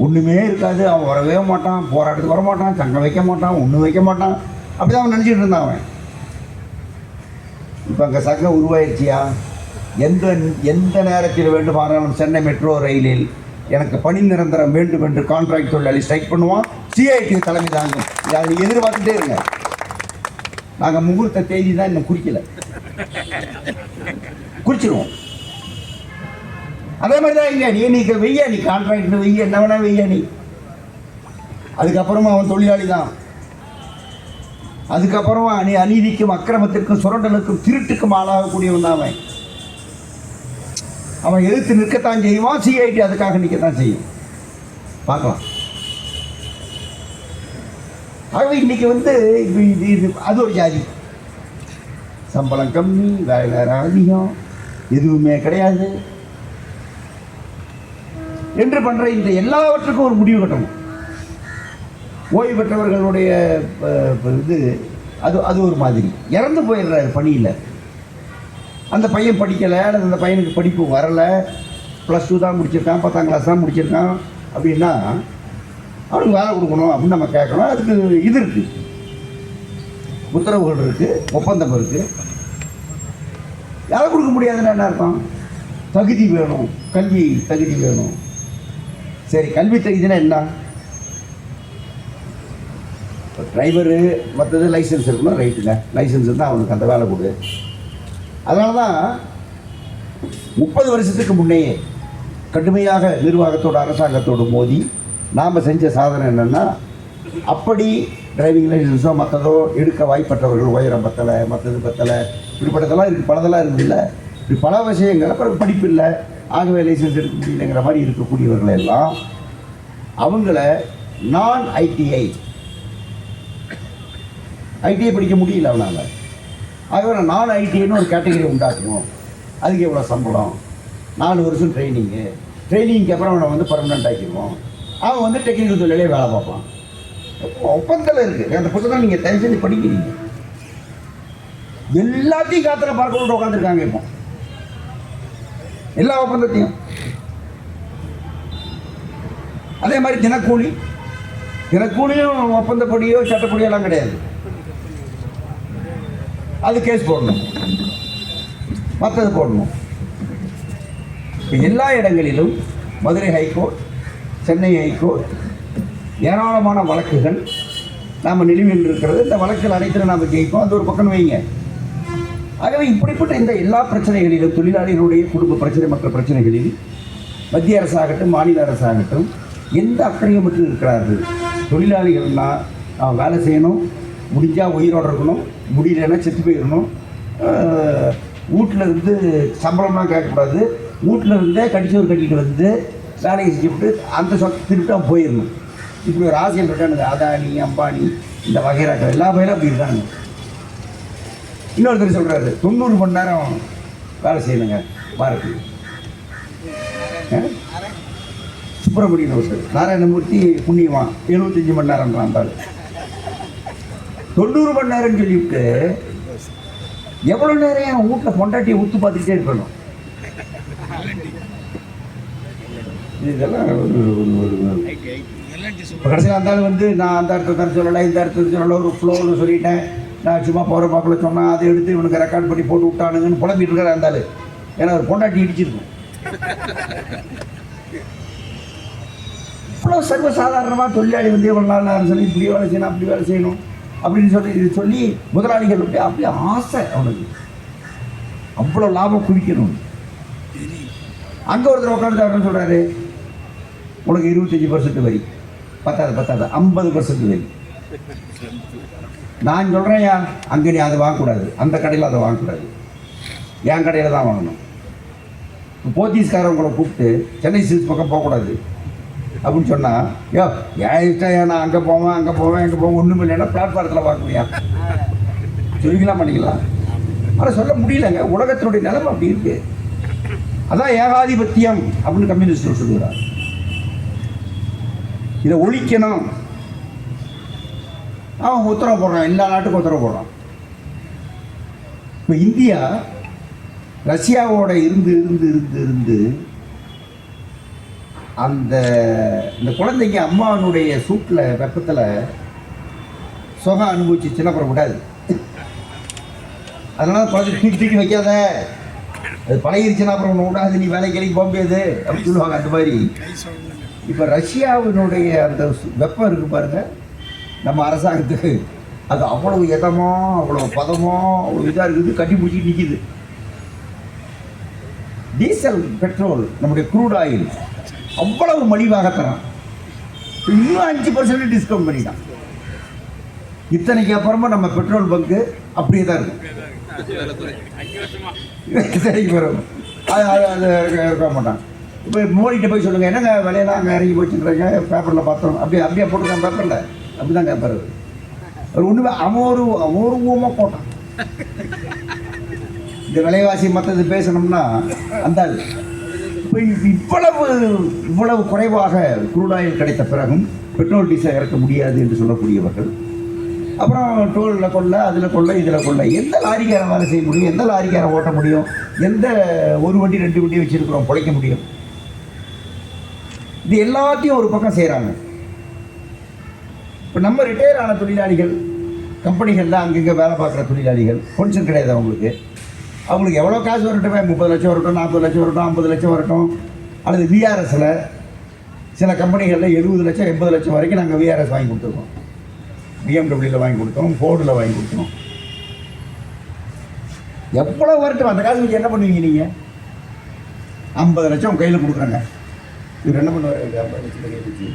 ஒன்றுமே இருக்காது, அவன் வரவே மாட்டான், போராட்டத்துக்கு வரமாட்டான், சங்கம் வைக்க மாட்டான், ஒன்றும் வைக்க மாட்டான், அப்படி தான் அவன் நினச்சிட்டு இருந்தான் அவன். இப்போ அங்கே சங்கம் உருவாயிருச்சியா? எந்த நேரத்தில் வேண்டுமானாலும் சென்னை மெட்ரோ ரயிலில் எனக்கு பணி நிரந்தரம் வேண்டும் என்று கான்ட்ராக்ட் தொழிலாளி ஸ்ட்ரைக் பண்ணுவான், சிஐடி தலைமை தாங்கும். அதை எதிர்பார்த்துட்டே இருங்க. நாங்கள் முகூர்த்த தேதி தான் இன்னும் குறிக்கல, குறிச்சிடுவோம். அதே மாதிரி தான் இங்கே நீ வெய்யா, நீ கான்ட்ராக்ட் வெய்ய, என்ன வேணா வெய்யா நீ. அதுக்கப்புறமா அவன் தொழிலாளி தான். அதுக்கப்புறமா அநீதிக்கும் அக்கிரமத்திற்கும் சுரண்டலுக்கும் திருட்டுக்கும் ஆளாகக்கூடியவன் தான் அவன். அவன் எதிர்த்து நிற்கத்தான் செய்வான். சிஐடி அதுக்காக நிற்கத்தான் செய்யும். பார்க்கலாம். ஆகவே இன்னைக்கு இது அது ஒரு ஜாதி. சம்பளம் கம்மி, வேலை நேரம் அதிகம், எதுவுமே கிடையாது என்று பண்ற இந்த எல்லாவற்றுக்கும் ஒரு முடிவு கட்டணும். ஓய்வு பெற்றவர்களுடைய இது அது ஒரு மாதிரி இறந்து போயிடுறாரு பணியில். அந்த பையன் படிக்கலை, அல்லது அந்த பையனுக்கு படிப்பு வரலை, +2 தான் முடிச்சிருக்கான், 10ஆம் கிளாஸ் தான் முடிச்சிருக்கான் அப்படின்னா அவனுக்கு வேலை கொடுக்கணும் அப்படின்னு நம்ம கேட்கணும். அதுக்கு இது இருக்குது, உத்தரவுகள் இருக்குது, ஒப்பந்தம் இருக்குது. வேலை கொடுக்க முடியாதுன்னா என்ன அர்த்தம்? தகுதி வேணும், கல்வி தகுதி வேணும். சரி, கல்வி தகுதினா என்ன? டிரைவரு மற்றது லைசன்ஸ் இருக்கணும், ரைட்டுங்க. லைசன்ஸ் இருந்தால் அவனுக்கு அந்த வேலை கொடு. அதனால தான் 30 வருஷத்துக்கு முன்னையே கடுமையாக நிர்வாகத்தோடு அரசாங்கத்தோடு மோதி நாம் செஞ்ச சாதனை என்னென்னா, அப்படி டிரைவிங் லைசன்ஸோ மற்றதோ எடுக்க வாய்ப்பற்றவர்கள் உயரம் பத்தலை, மற்றது பத்தலை, இப்படிப்பட்டதெல்லாம் இருக்குது, பலதெல்லாம் இருக்குதுல்ல. இப்படி பல விஷயங்கள். அப்புறம் படிப்பு இல்லை, ஆகவே லைசன்ஸ் எடுக்க முடியலைங்கிற மாதிரி இருக்கக்கூடியவர்கள் எல்லாம் அவங்கள நான் ஐடிஐ படிக்க முடியல அவனால். ஆகவே நான் ஐடிஐன்னு ஒரு கேட்டகரி உண்டாக்கணும். அதுக்கு எவ்வளோ சம்பளம், 4 வருஷம் ட்ரைனிங்க்கு அப்புறம் அவனை பர்மனெண்ட் ஆக்கிடுவோம். அவன் டெக்னிக்கல் தொழிலே வேலை பார்ப்பான். ஒப்பந்தத்தில் இருக்குது. அந்த புத்தகம் நீங்கள் தயவு செஞ்சு படிக்கிறீங்க. எல்லாத்தையும் காத்துல பார்க்க உட்காந்துருக்காங்க இப்போ, எல்லா ஒப்பந்தத்தையும். அதே மாதிரி தினக்கூலியும் ஒப்பந்தப்படியோ சட்டப்படியோ எல்லாம் கிடையாது. அது கேஸ் போடணும், மற்றது போடணும். எல்லா இடங்களிலும் மதுரை ஹைகோர்ட், சென்னை ஹைகோர்ட், ஏராளமான வழக்குகள் நாம் நிலுவையில் இருக்கிறது. இந்த வழக்குகள் அனைத்திலும் நாம் ஜெயிப்போம். அது ஒரு பக்கம் வைங்க. ஆகவே இப்படிப்பட்ட இந்த எல்லா பிரச்சனைகளிலும், தொழிலாளிகளுடைய குடும்ப பிரச்சனை, மக்கள் பிரச்சனைகளில் மத்திய அரசாகட்டும் மாநில அரசாகட்டும் எந்த அக்கறையும் மட்டும் இருக்கிறார்கள். தொழிலாளிகள்னால் அவன் வேலை செய்யணும், முடிஞ்சால் உயிரோடு இருக்கணும், முடியலன்னா செத்து போயிடணும், வீட்டில் இருந்து சம்பளம்லாம் கேட்கக்கூடாது, வீட்டில் இருந்தே கடிச்சோறு கட்டிட்டு வந்து வேலையை செஞ்சுவிட்டு அந்த சொத்தை திருப்பிட்டு அவன் போயிடணும். இப்படி ஒரு ஆசையில் இருக்கானுங்க. அதானி, அம்பானி, இந்த வகைராக்கள் எல்லா பேரும் அப்படி இருக்காங்க. இன்னொருத்தர் சொல்கிறாரு 90 மணி நேரம் வேலை செய்யணுங்க பாரதி. சுப்பிரமணியன் ஒருத்தர், நாராயணமூர்த்தி புண்ணியவான் 75 மணி நேரம் இருந்தால் 90 மணி நேரம்னு சொல்லிவிட்டு எவ்வளோ நேரம் என் வீட்டில் பொண்டாட்டியை ஊற்று பார்த்துக்கிட்டே இருக்கணும். இதெல்லாம் கடைசியில் இருந்தாலும் நான் அந்த அர்த்தத்தை சொல்லலை, இந்த அர்த்தத்தை சொல்லலை, ஒரு ஃப்ளோன்னு சொல்லிட்டேன். நான் சும்மா போகிற பாக்கில் சொன்னால் அதை எடுத்து இவனுக்கு ரெக்கார்ட் பண்ணி போட்டு விட்டானுங்கன்னு புலம்பிட்டு இருக்கிறா இருந்தாலும். ஏன்னா ஒரு பொண்டாட்டி இடிச்சிருக்கும். இவ்வளோ சர்வசாதாரணமாக தொழிலாளி எவ்வளோ நாள் நேரம் சொல்லி இப்படி வேலை செய்யணும், அப்படி வேலை செய்யணும் அப்படின்னு சொல்லி முதலாளிகள் அப்படியே ஆசை அவனுக்கு, அவ்வளோ லாபம் குவிக்கணும். அங்கே ஒருத்தர் உட்காந்து அவர்னு சொல்கிறாரு, உனக்கு 25% வரி, பத்தாது 50% வரி. நான் சொல்கிறேன், அங்கே நீ அதை வாங்கக்கூடாது, அந்த கடையில் அதை வாங்கக்கூடாது, என் கடையில் தான் வாங்கணும். போத்தீஸ்காரவங்களை கூப்பிட்டு சென்னை சில்க்ஸ் பக்கம் போகக்கூடாது அப்படின்னு சொன்னால், ஏன் இஷ்டம், நான் அங்கே போவேன் ஒன்றும் இல்லைன்னா பிளாட்ஃபாரத்தில் வாங்குவியா சொல்லிக்கலாம், பண்ணிக்கலாம். ஆனால் சொல்ல முடியலங்க, உலகத்தினுடைய நிலைமை அப்படி இருக்குது. அதான் ஏகாதிபத்தியம் அப்படின்னு கம்யூனிஸ்ட் சொல்லுகிறார். இதை ஒழிக்கணும். அவன் உத்தரவு போடுறான், எல்லா நாட்டுக்கும் உத்தரவு போடுறான். இப்போ இந்தியா ரஷ்யாவோட இருந்து இந்த குழந்தைங்க அம்மாவனுடைய சூட்டில் வெப்பத்தில் சுகம் அனுபவிச்சுன்னா அப்புறம் விடாது. அதனால குழந்தை தூக்கி வைக்காத, அது பழகிருச்சுன்னா அப்புறம் ஒன்று விடாது, நீ வேலைக்கு போக முடியாது அப்படின்னு சொல்லுவாங்க. அந்த மாதிரி இப்போ ரஷ்யாவினுடைய அந்த வெப்பம் இருக்குது பாருங்க, நம்ம அரசாங்கத்துக்கு அது அவ்வளவு இதமாக, அவ்வளோ பதமாக, அவ்வளோ இதாக இருக்குது, கட்டி பிடிச்சிட்டு நிற்கிது. டீசல் பெட்ரோல் நம்முடைய க்ரூட் ஆயில் அவ்வளவு மலிவாக தரான். இன்னும் 5% டிஸ்கவுண்ட் பண்ணிட்டான். இத்தனைக்கு அப்புறமா நம்ம பெட்ரோல் பங்கு அப்படியே தான் இருக்கும். அது இருக்க மாட்டான். இப்போ மோடிகிட்ட போய் சொல்லுங்கள், என்னங்க விலையெல்லாம் அங்கே இறங்கி போச்சுன்றாங்க, பேப்பரில் பார்த்தோம், அப்படியே போட்டுருக்கான் பேப்பரில், அப்படி தான் கேட்பார் அவர். ஒன்றுமே அமோருவமாக போட்டான். இந்த விலைவாசி மற்றது பேசணும்னா அந்த இப்போ இவ்வளவு குறைவாக க்ரூட் ஆயில் கிடைத்த பிறகும் பெட்ரோல் டீசல் இறக்க முடியாது என்று சொல்லக்கூடியவர்கள், அப்புறம் டோலில் கொள்ள, அதில் கொள்ள, இதில் கொள்ள, எந்த லாரிக்காரன் வேலை செய்ய முடியும், எந்த லாரிக்காரன் ஓட்ட முடியும், எந்த ஒரு வண்டி 2 வண்டி வச்சுருக்கிறோம் பிழைக்க முடியும்? இது எல்லாத்தையும் ஒரு பக்கம் செய்கிறாங்க. இப்போ நம்ம ரிட்டையர் ஆன தொழிலாளிகள், கம்பெனிகளில் அங்கங்கே வேலை பார்க்குற தொழிலாளிகள், பென்ஷன் கிடையாது அவங்களுக்கு எவ்வளோ காசு வரட்டுமே, 30 லட்சம் வரட்டும், 40 லட்சம் வரட்டும், 50 லட்சம் வரட்டும், அல்லது விஆர்எஸில் சில கம்பெனிகளில் 70 லட்சம் 80 லட்சம் வரைக்கும் நாங்கள் விஆர்எஸ் வாங்கி கொடுத்துருக்கோம். பிஎம்டபிள்யூவில் வாங்கி கொடுத்தோம், ஃபோர்டில் வாங்கி கொடுத்தோம். எவ்வளோ வரட்டும், அந்த காசு வச்சு என்ன பண்ணுவீங்க நீங்கள்? 50 லட்சம் கையில் கொடுக்குறாங்க, இவர் என்ன பண்ணுவார்? 50 லட்சம் கையில் வச்சு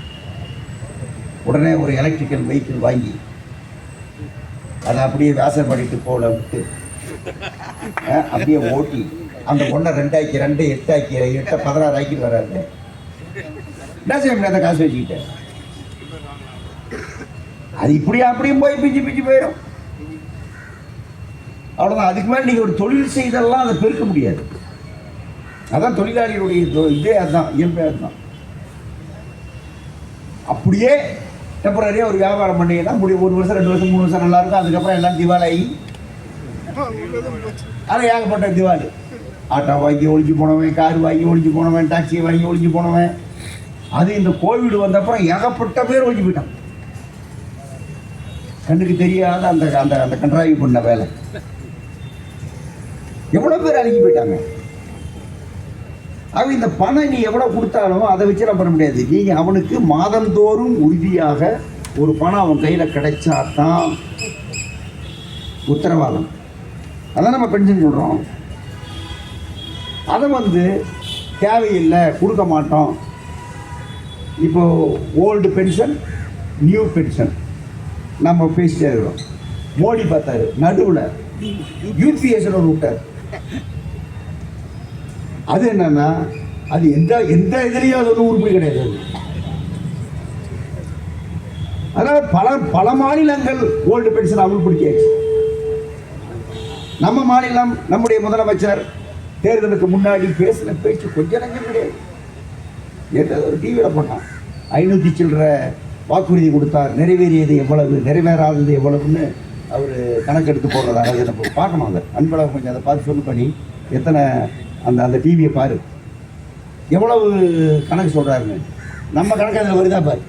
உடனே ஒரு எலக்ட்ரிக்கல் வெஹிக்கிள் வாங்கி அதை அப்படியே வாசப்படிட்டு போல விட்டு அப்படியே ஓட்டி அந்த பொண்ணை 2 ஆக்கி 2 8 ஆக்கி 8 16 ஆக்கிட்டு வராது. என்ன செய்ய முடியாது அந்த காசு வச்சுக்கிட்டேன். அது இப்படி அப்படியும் போய் பிச்சு போயிடும். அவ்வளோதான். அதுக்கு மேலே நீங்கள் ஒரு தொழில் செய்தெல்லாம் அதை பெருக்க முடியாது. அதான் தொழிலாளிகளுடைய இதே, அதுதான் இயல்பே. அதுதான் அப்படியே டெம்பரரியாக ஒரு வியாபாரம் பண்ணிங்கன்னா முடியும். 1 வருஷம் 2 வருஷம் 3 வருஷம் நல்லா இருக்கும். அதுக்கப்புறம் எல்லாம் திவாலாகி அது ஏகப்பட்ட திவாலி. ஆட்டோ வாங்கி ஒழிஞ்சு போனவன், கார் வாங்கி ஒழிஞ்சு போனவன், டாக்ஸி வாங்கி ஒழிஞ்சு போனவன். அது இந்த கோவிட் வந்தப்புறம் ஏகப்பட்ட பேர் ஒழிஞ்சு போயிட்டான். கண்ணுக்கு தெரியாத அந்த அந்த அந்த கண்ட்ராய்வு பண்ண வேலை எவ்வளோ பேர் அழிஞ்சு போயிட்டாங்க. ஆக இந்த பணம் நீ எவ்வளோ கொடுத்தாலும் அதை வச்சு நம்ம பண்ண முடியாது. நீங்கள் அவனுக்கு மாதந்தோறும் உறுதியாக ஒரு பணம் அவன் கையில் கிடைச்சாதான் உத்தரவாதம். அதான் நம்ம பென்ஷன் சொல்கிறோம். அதை தேவையில்லை, கொடுக்க மாட்டோம். இப்போது ஓல்டு பென்ஷன், நியூ பென்ஷன் நம்ம பேசிட்டே இருக்கிறோம். மோடி பார்த்தாரு, நடுவில் யூபிஎஸ்ல ஒரு விட்டார். அது என்னன்னா, அது எந்த இதுலேயும் அது ஒன்றும் உருப்படி கிடையாது. அதனால் பல மாநிலங்கள் ஓல்டு பென்ஷன் அமல்படுத்தியாச்சு. நம்ம மாநிலம், நம்முடைய முதலமைச்சர் தேர்தலுக்கு முன்னாடி பேசின பேச்சு கொஞ்சம் நஞ்சம் கிடையாது. ஏற்றது ஒரு டிவியில் போட்டான், 500 சில்லற வாக்குறுதி கொடுத்தார், நிறைவேறியது எவ்வளவு, நிறைவேறாதது எவ்வளவுன்னு அவர் கணக்கெடுத்து போடுறதாக. அதை நம்ம பார்க்கணும். அதை அன்பழகம் கொஞ்சம் அதை பார்த்து சொல்லு பண்ணி, எத்தனை அந்த டிவியை பாரு, எவ்வளவு கணக்கு சொல்கிறாருன்னு. நம்ம கணக்கு அதில் வருதா பாரு.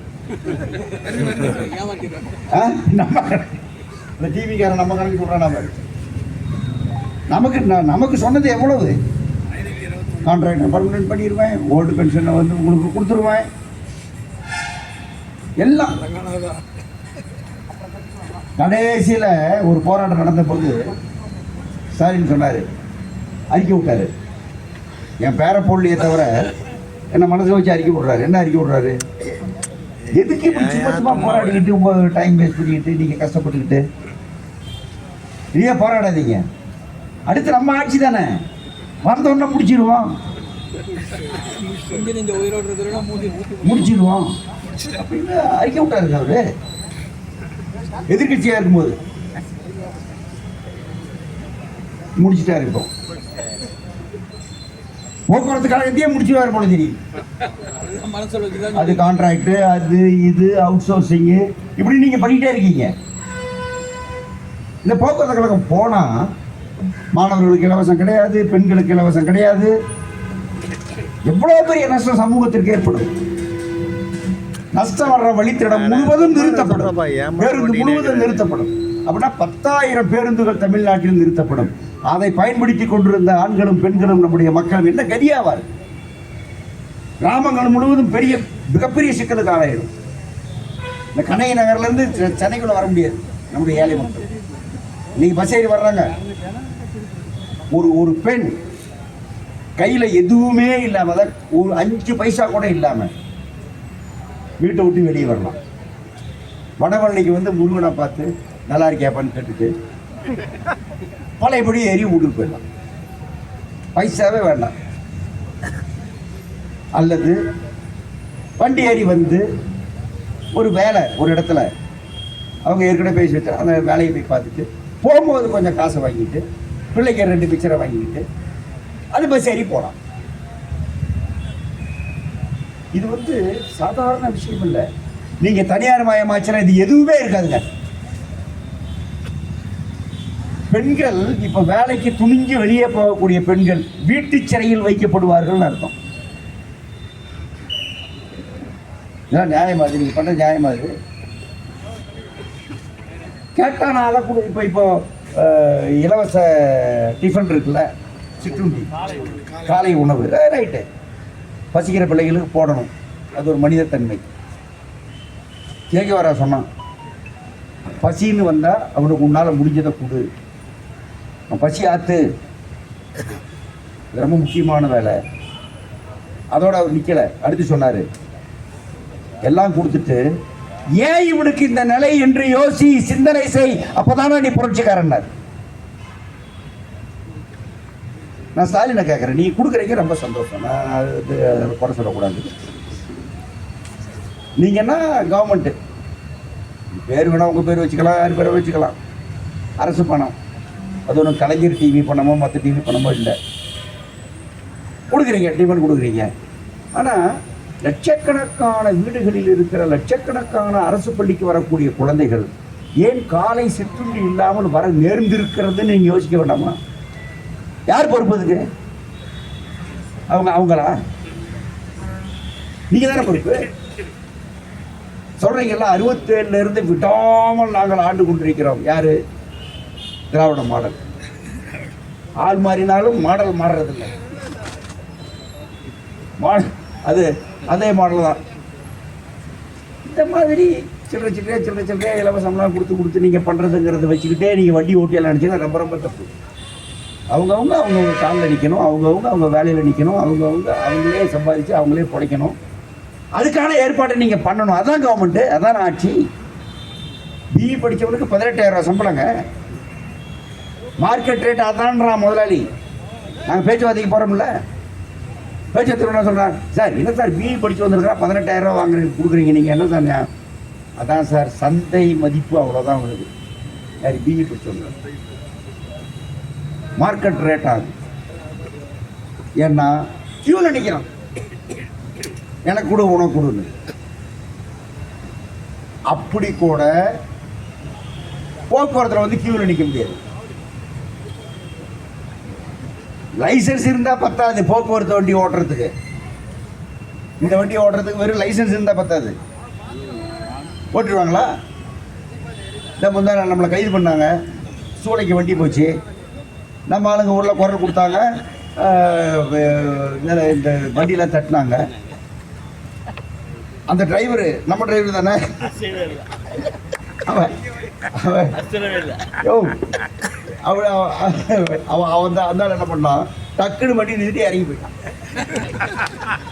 நம்ம இந்த டிவிக்காரன் நம்ம கணக்கு சொல்கிறானா பாரு. நமக்கு சொன்னது எவ்வளவு? கான்ட்ராக்டை பர்மனெண்ட் பண்ணிடுவேன், ஓல்டு பென்ஷனை உங்களுக்கு கொடுத்துருவேன், எல்லாம். கடைசியில் ஒரு போராட்டம் நடந்த போது ஸ்டாலின் சொன்னார், அறிக்கை விட்டார். என் பேரை போடலையே தவிர என்ன மனசில் வச்சு அறிக்கை விடுறாரு. என்ன அறிக்கை விடுறாரு? எதுக்கு சும்மா போராடிக்கிட்டு உங்கள் டைம் வேஸ்ட் பண்ணிக்கிட்டு நீங்கள் கஷ்டப்பட்டுக்கிட்டு நீயே போராடாதீங்க. அடுத்து நம்ம ஆட்சி தானே, வந்தோன்னா முடிச்சிடுவோம் அப்படின்னு அறிக்கை விட்டாருங்க அவரு. எதிர்கட்சியா இருக்கும்போது முடிச்சுட்டாரு. இப்போ போக்குவரத்து கழகத்தையே முடிச்சுடுவார் போல தெரியும். அது கான்ட்ராக்ட், அது இது அவுட் சோர்சிங்கு, இப்படி நீங்க பண்ணிட்டே இருக்கீங்க. இந்த போக்குவரத்து கழகம் போனா மாணவர்களுக்கு இலவசம் கிடையாது, பெண்களுக்கு இலவசம் கிடையாது. எவ்வளவு பெரிய நஷ்டம் சமூகத்திற்கு ஏற்படும். நஷ்டம் வர்ற வழித்தடம் முழுவதும் நிறுத்தப்படும், பேருந்து முழுவதும் நிறுத்தப்படும். அப்படின்னா 10,000 பேருந்துகள் தமிழ்நாட்டில் நிறுத்தப்படும். அதை பயன்படுத்தி கொண்டிருந்த ஆண்களும் பெண்களும் நம்முடைய மக்கள் என்ன கதியாவார்? கிராமங்கள் முழுவதும் மிகப்பெரிய சிக்கலுக்கு ஆளாயிடும். இந்த கண்ணகி நகர்லேருந்து சென்னைக்குள்ள வர முடியாது நம்முடைய ஏழை மக்கள். இன்னைக்கு பஸ் ஏறி வர்றாங்க. ஒரு பெண் கையில் எதுவுமே இல்லாமல் தான், ஒரு 5 பைசா கூட இல்லாமல் வீட்டை விட்டு வெளியே வரலாம். வடவள்ளிக்கு வந்து முருகனை பார்த்து நல்லா இருக்கியாப்பான்னு கேட்டுட்டு பழையபடி ஏறி வீட்டுக்கு போயிடலாம், பைசாவே வேண்டாம். அல்லது வண்டி ஏறி வந்து ஒரு வேலை ஒரு இடத்துல அவங்க ஏற்கனவே பேசி வச்சு அந்த வேலையை போய் பார்த்துட்டு போகும்போது கொஞ்சம் காசை வாங்கிட்டு பிள்ளைக்கு 2 பிக்சரை வாங்கிக்கிட்டு அது பஸ் ஏறி போகலாம். இது வந்து சாதாரண விஷயம் இல்லை. நீங்க தனியார் மயமாச்சுன்னா இது எதுவுமே இருக்காதுங்க. பெண்கள் இப்ப வேலைக்கு துணிஞ்சு வெளியே போகக்கூடிய பெண்கள் வீட்டு சிறையில் வைக்கப்படுவார்கள் அர்த்தம். நியாயமா அது? நீங்க பண்ற நியாயமா அது? கேட்டா நான் அதை கூட இப்போ இலவச டிஃபன் இருக்குல்ல, சிற்றுண்டி, காலை உணவு, ரைட்டு, பசிக்கிற பிள்ளைகளுக்கு போடணும், அது ஒரு மனிதத்தன்மை. கேட்க சொன்னான், பசின்னு வந்தா அவனுக்கு உன்னால முடிஞ்சதை கொடு, பசி ஆத்து, ரொம்ப முக்கியமான வேலை. அதோட அவர் நிக்கல, அடுத்து சொன்னாரு, எல்லாம் கொடுத்துட்டு ஏன் இவனுக்கு இந்த நிலை என்று யோசி, சிந்தனை செய், அப்பதானே நீ புரட்சிக்காரன். நான் ஸ்டாலினை கேட்கறேன், நீ கொடுக்குறீங்க ரொம்ப சந்தோஷம், நான் குறை சொல்லக்கூடாது. நீங்கன்னா கவர்மெண்ட் பேர் வேணா உங்க பேர் வச்சுக்கலாம், யார் பேரை வச்சுக்கலாம், அரசு பணம், அது ஒன்றும் கலைஞர் டிவி பணமோ மற்ற டிவி பணமோ இல்லை, கொடுக்குறீங்க, டிஃபன் கொடுக்குறீங்க. ஆனால் லட்சக்கணக்கான வீடுகளில் இருக்கிற லட்சக்கணக்கான அரசு பள்ளிக்கு வரக்கூடிய குழந்தைகள் ஏன் காலை சிற்றுண்டி இல்லாமல் வர நேர்ந்திருக்கிறதுன்னு நீங்க யோசிக்க வேண்டாமா? யார் பொறுப்பு அதுக்கு? அவங்களா? நீங்க தானே பொறுப்பு. சொல்றீங்கல்ல, 67 இருந்து விடாமல் நாங்கள் ஆண்டு கொண்டிருக்கிறோம். யாரு? திராவிட மாடல். ஆள் மாறினாலும் மாடல் மாறுறதில்லை, அது அதே மாடல் தான். இந்த மாதிரி சில்லறையா இலவசம்லாம் கொடுத்து நீங்கள் பண்ணுறதுங்கிறத வச்சுக்கிட்டே நீங்கள் வண்டி ஓட்டியெல்லாம் நினச்சிங்கன்னா ரொம்ப ரொம்ப தப்பு. அவங்கவுங்க காலில் நிற்கணும், அவங்க வேலையில் நிற்கணும், அவங்களே சம்பாதிச்சு அவங்களே பிழைக்கணும். அதுக்கான ஏற்பாட்டை நீங்கள் பண்ணணும். அதான் கவர்மெண்ட்டு, அதான் ஆட்சி. பிஇ படித்தவனுக்கு 18,000 சம்பளங்க. மார்க்கெட் ரேட் அதான்றான் முதலாளி. நாங்கள் பேச்சுவார்த்தைக்கு போகிறோம்ல, பேச்சுவார்த்தை என்ன சொல்கிறாங்க, சார் என்ன சார் பிஇ படித்து வந்திருக்கா 18,000 வாங்குறீங்க கொடுக்குறீங்க, நீங்கள் என்ன சார்? அதான் சார் சந்தை மதிப்பு அவ்வளோதான் வருது. யார்? பிஇ படித்து வந்துடுறாங்க. மார்க்கெட் ரேட் ஆகுது. ஏன்னா கியூவில் நிற்கிறான், எனக்கு கூட உனக்கு கொடுன்னு. அப்படி கூட போக்குவரத்தில் வந்து கியூவில் நிற்க முடியாது. லைசன்ஸ் இருந்தா பத்தாது போக்குவரத்து வண்டி ஓட்டுறதுக்கு. இந்த வண்டி ஓட்டுறதுக்கு வெறும் லைசன்ஸ் இருந்தா பத்தாது. ஓட்டுருவாங்களா? இந்த முந்தா நம்மளை கைது பண்ணாங்க, சூளைக்கு வண்டி போச்சு, நம்ம ஆளுங்க ஊரில் குரல் கொடுத்தாங்க, இந்த வண்டியெல்லாம் தட்டினாங்க. அந்த டிரைவரு நம்ம டிரைவர் தானே, அவன் தான். அந்த என்ன பண்ணான், டக்குன்னு வண்டி நிறுத்தி இறங்கி போயிட்டான்.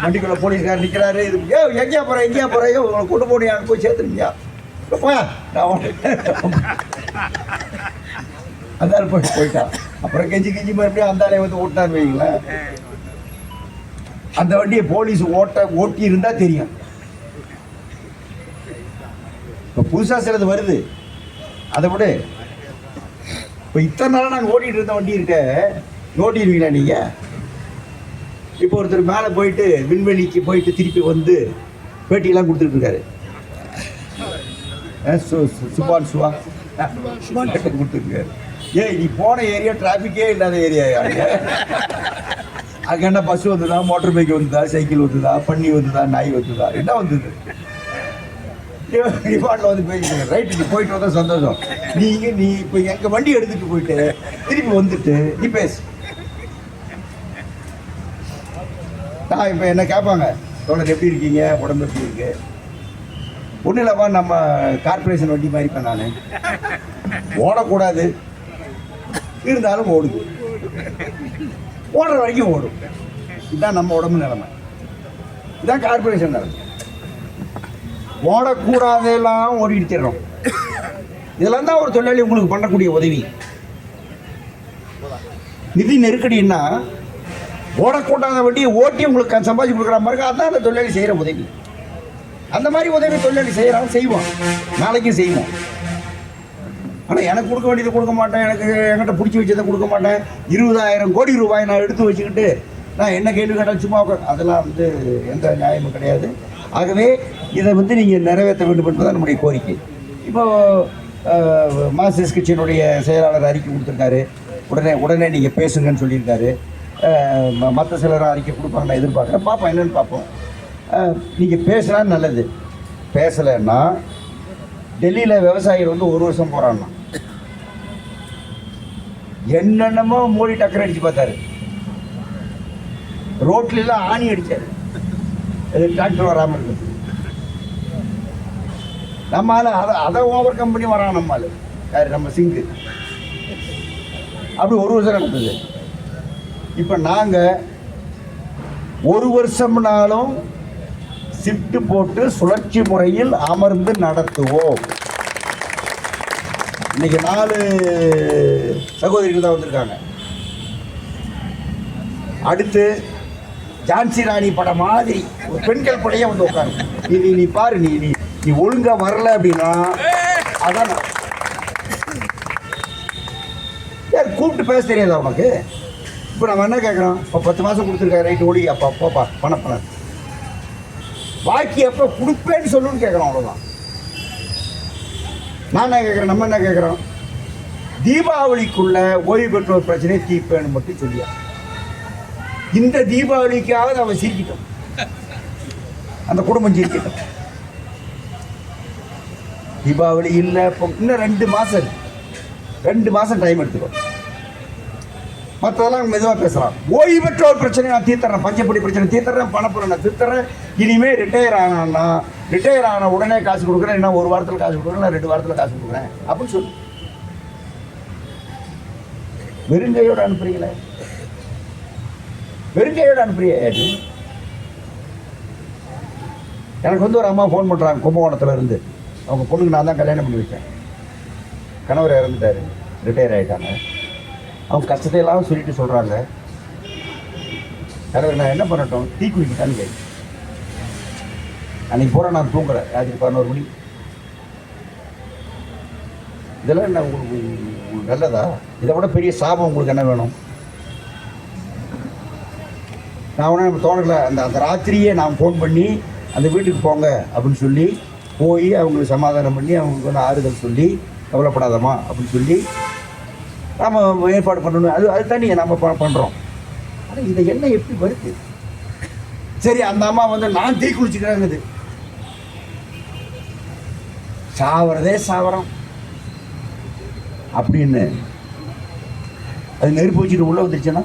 வண்டிக்குள்ள போலீஸ்காரர் நிற்கிறாரு, இது எங்கேயா போறேன் உங்களை கொண்டு போனியான்னு போய் சேர்த்துருக்கியா போயா, அந்த போயிட்டான். அப்புறம் கெஞ்சி மறுபடியும் அந்த ஆளையை வந்து ஓட்டினார் வைங்களேன். அந்த வண்டியை போலீஸ் ஓட்டி இருந்தா தெரியும். இப்போ புதுசாக சிலது வருது, அதை விட இப்போ இத்தனை நாளாக நாங்கள் ஓட்டிகிட்டு இருந்த வண்டி இருக்க ஓட்டிடுவீங்களா நீங்கள்? இப்போ ஒருத்தர் மேலே போயிட்டு விண்வெளிக்கு போயிட்டு திருப்பி வந்து பேட்டியெல்லாம் கொடுத்துட்ருக்காரு. சுபான் கொடுத்துருக்காரு. நீ போன ஏரியா டிராஃபிக்கே இல்லாத ஏரியா. அங்கே என்ன பஸ் வந்துதா, மோட்டர் பைக் வந்துதா, சைக்கிள் வந்துதா, பன்னி வந்துதா, நாய் வந்துதா, என்ன வந்தது? டிபார்ட்ல வந்து பேசிட்டு ரைட்டு, நீ போயிட்டு வந்தா சந்தோஷம். நீ இப்போ எங்கள் வண்டி எடுத்துட்டு போயிட்டு திருப்பி வந்துட்டு நீ பேசு. நான் இப்போ என்ன கேட்பாங்க, தோழர் எப்படி இருக்கீங்க, உடம்பு எப்படி இருக்கு? ஒன்றும் இல்லைப்பா, நம்ம கார்பரேஷன் வண்டி மாதிரி இப்போ நான் ஓடக்கூடாது, இருந்தாலும் ஓடுது, ஓடுற வரைக்கும் ஓடும். இதுதான் நம்ம உடம்பு நிலைமை, இதுதான் கார்பரேஷன் நிலைமை. ஓடக்கூடாதெல்லாம் ஓடிடுச்சிடறோம். இதெல்லாம் தான் ஒரு தொழிலாளி உங்களுக்கு பண்ணக்கூடிய உதவி. நிதி நெருக்கடின்னா ஓடக்கூடாத வண்டியை ஓட்டி உங்களுக்கு சம்பாதிச்சு கொடுக்குற மாதிரி அதுதான் அந்த தொழிலாளி செய்கிற உதவி. அந்த மாதிரி உதவி தொழிலாளி செய்கிறாங்க, செய்வோம், நாளைக்கும் செய்வோம். ஆனால் எனக்கு கொடுக்க வேண்டியதை கொடுக்க மாட்டேன், எனக்கு என்கிட்ட பிடிச்சி வச்சதை கொடுக்க மாட்டேன், 20,000 கோடி ரூபாய் நான் எடுத்து வச்சுக்கிட்டு நான் என்ன கேள்வி கேட்டாலும் சும்மா அதெல்லாம் எந்த நியாயமும் கிடையாது. ஆகவே இதை நீங்கள் நிறைவேற்ற வேண்டும் என்பதுதான் நம்முடைய கோரிக்கை. இப்போது மார்க்சிஸ்ட் கட்சியினுடைய செயலாளர் அறிக்கை கொடுத்துருக்காரு, உடனே நீங்கள் பேசுங்கன்னு சொல்லியிருக்காரு. மற்ற சிலரும் அறிக்கை கொடுப்பாங்க, நான் எதிர்பார்க்குறேன், பார்ப்போம் என்னென்னு பார்ப்போம். நீங்கள் பேசுனா நல்லது, பேசலைன்னா டெல்லியில் விவசாயிகள் 1 வருஷம் போகிறான்னா என்னென்னமோ மோடி டக்கர் அடித்து பார்த்தாரு, ரோட்லாம் ஆணி அடித்தார், டிராக்டர் வராமல் இருக்குது. நம்மளால அதை ஓவர் கம் பண்ணி வரான் நம்மளால யார், நம்ம சிங்கு. அப்படி 1 வருஷம் நடந்தது. இப்போ நாங்கள் 1 வருஷம்னாலும் ஷிஃப்ட் போட்டு சுழற்சி முறையில் அமர்ந்து நடத்துவோம். இன்னைக்கு 4 சகோதரிகள் தான் வந்திருக்காங்க. அடுத்து ஜான்சி ராணி படம் மாதிரி ஒரு பெண்கள் படையே உட்காரு. நீ பாரு, நீ ஒழுங்கா வரல அப்படின்னா அதான் யார் கூப்பிட்டு பேச தெரியாதா உனக்கு? இப்போ நம்ம என்ன கேட்குறோம், இப்போ 10 மாதம் கொடுத்துருக்காரு, ரைட்டு ஒளி, அப்பா போப்பா பணப்பணம் பாக்கி எப்போ கொடுப்பேன்னு சொல்லுன்னு கேட்குறோம், அவ்வளோதான். நான் என்ன கேட்குறேன், நம்ம என்ன கேட்குறோம், தீபாவளிக்குள்ள ஓய்வு பெற்றோர் பிரச்சனையை தீர்ப்பேன்னு மட்டும் சொல்லியா. இந்த தீபாவளிக்காவது அவன் சிரிக்கிட்டோம், அந்த குடும்பம் சிரிக்கிட்டோம். தீபாவளி இல்லை, இப்போ இன்னும் 2 மாதம் டைம் எடுத்துக்கோ, மற்றதெல்லாம் மெதுவாக பேசலாம். ஓய்வு பெற்றோர் பிரச்சனை நான் தீர்த்துறேன், பஞ்சப்படி பிரச்சனை தீர்த்துறேன், பணப்பொருள் நான் தீர்த்துறேன். இனிமேல் ரிட்டையர் ஆன உடனே காசு கொடுக்குறேன், என்ன 1 வாரத்தில் காசு கொடுக்குறேன், 2 வாரத்தில் காசு கொடுக்குறேன் அப்படின்னு சொல்லு. வெறுங்கையோடு அனுப்புறீங்களே, வெறுங்கையோடு அனுப்புறிய. எனக்கு ஒரு அம்மா ஃபோன் பண்ணுறாங்க கும்பகோணத்தில் இருந்து. அவங்க பொண்ணுக்கு நான் தான் கல்யாணம் பண்ணி வச்சேன், கணவர் இறந்துட்டாரு, ரிட்டையர் ஆகிட்டாங்க. அவங்க கஷ்டத்தையெல்லாம் சொல்லிட்டு சொல்கிறாங்க, கணவர் நான் என்ன பண்ணட்டும், டீ குடிக்கிட்டான்னு கேட்கு. அன்றைக்கி போகிறேன், நான் தூங்குறேன் ராத்திரி 11 மணி. இதெல்லாம் என்ன உங்களுக்கு நல்லதா? இதை விட பெரிய சாபம் உங்களுக்கு என்ன வேணும்? நான் உடனே நம்ம தோணலை, அந்த ராத்திரியே நான் ஃபோன் பண்ணி அந்த வீட்டுக்கு போங்க அப்படின்னு சொல்லி போய் அவங்களுக்கு சமாதானம் பண்ணி அவங்களுக்கு ஆறுதல் சொல்லி கவலைப்படாதம்மா அப்படின்னு சொல்லி நாம் ஏற்பாடு பண்ணணும். அது தண்ணி நம்ம பண்ணுறோம். ஆனால் இந்த எண்ணெய் எப்படி வருது? சரி, அந்த அம்மா நான் தீ குளிச்சுக்கிறேங்குது, சாவறதே சாவரம் அப்படின்னு அது நெருப்பு வச்சுட்டு உள்ள வந்துருச்சுன்னா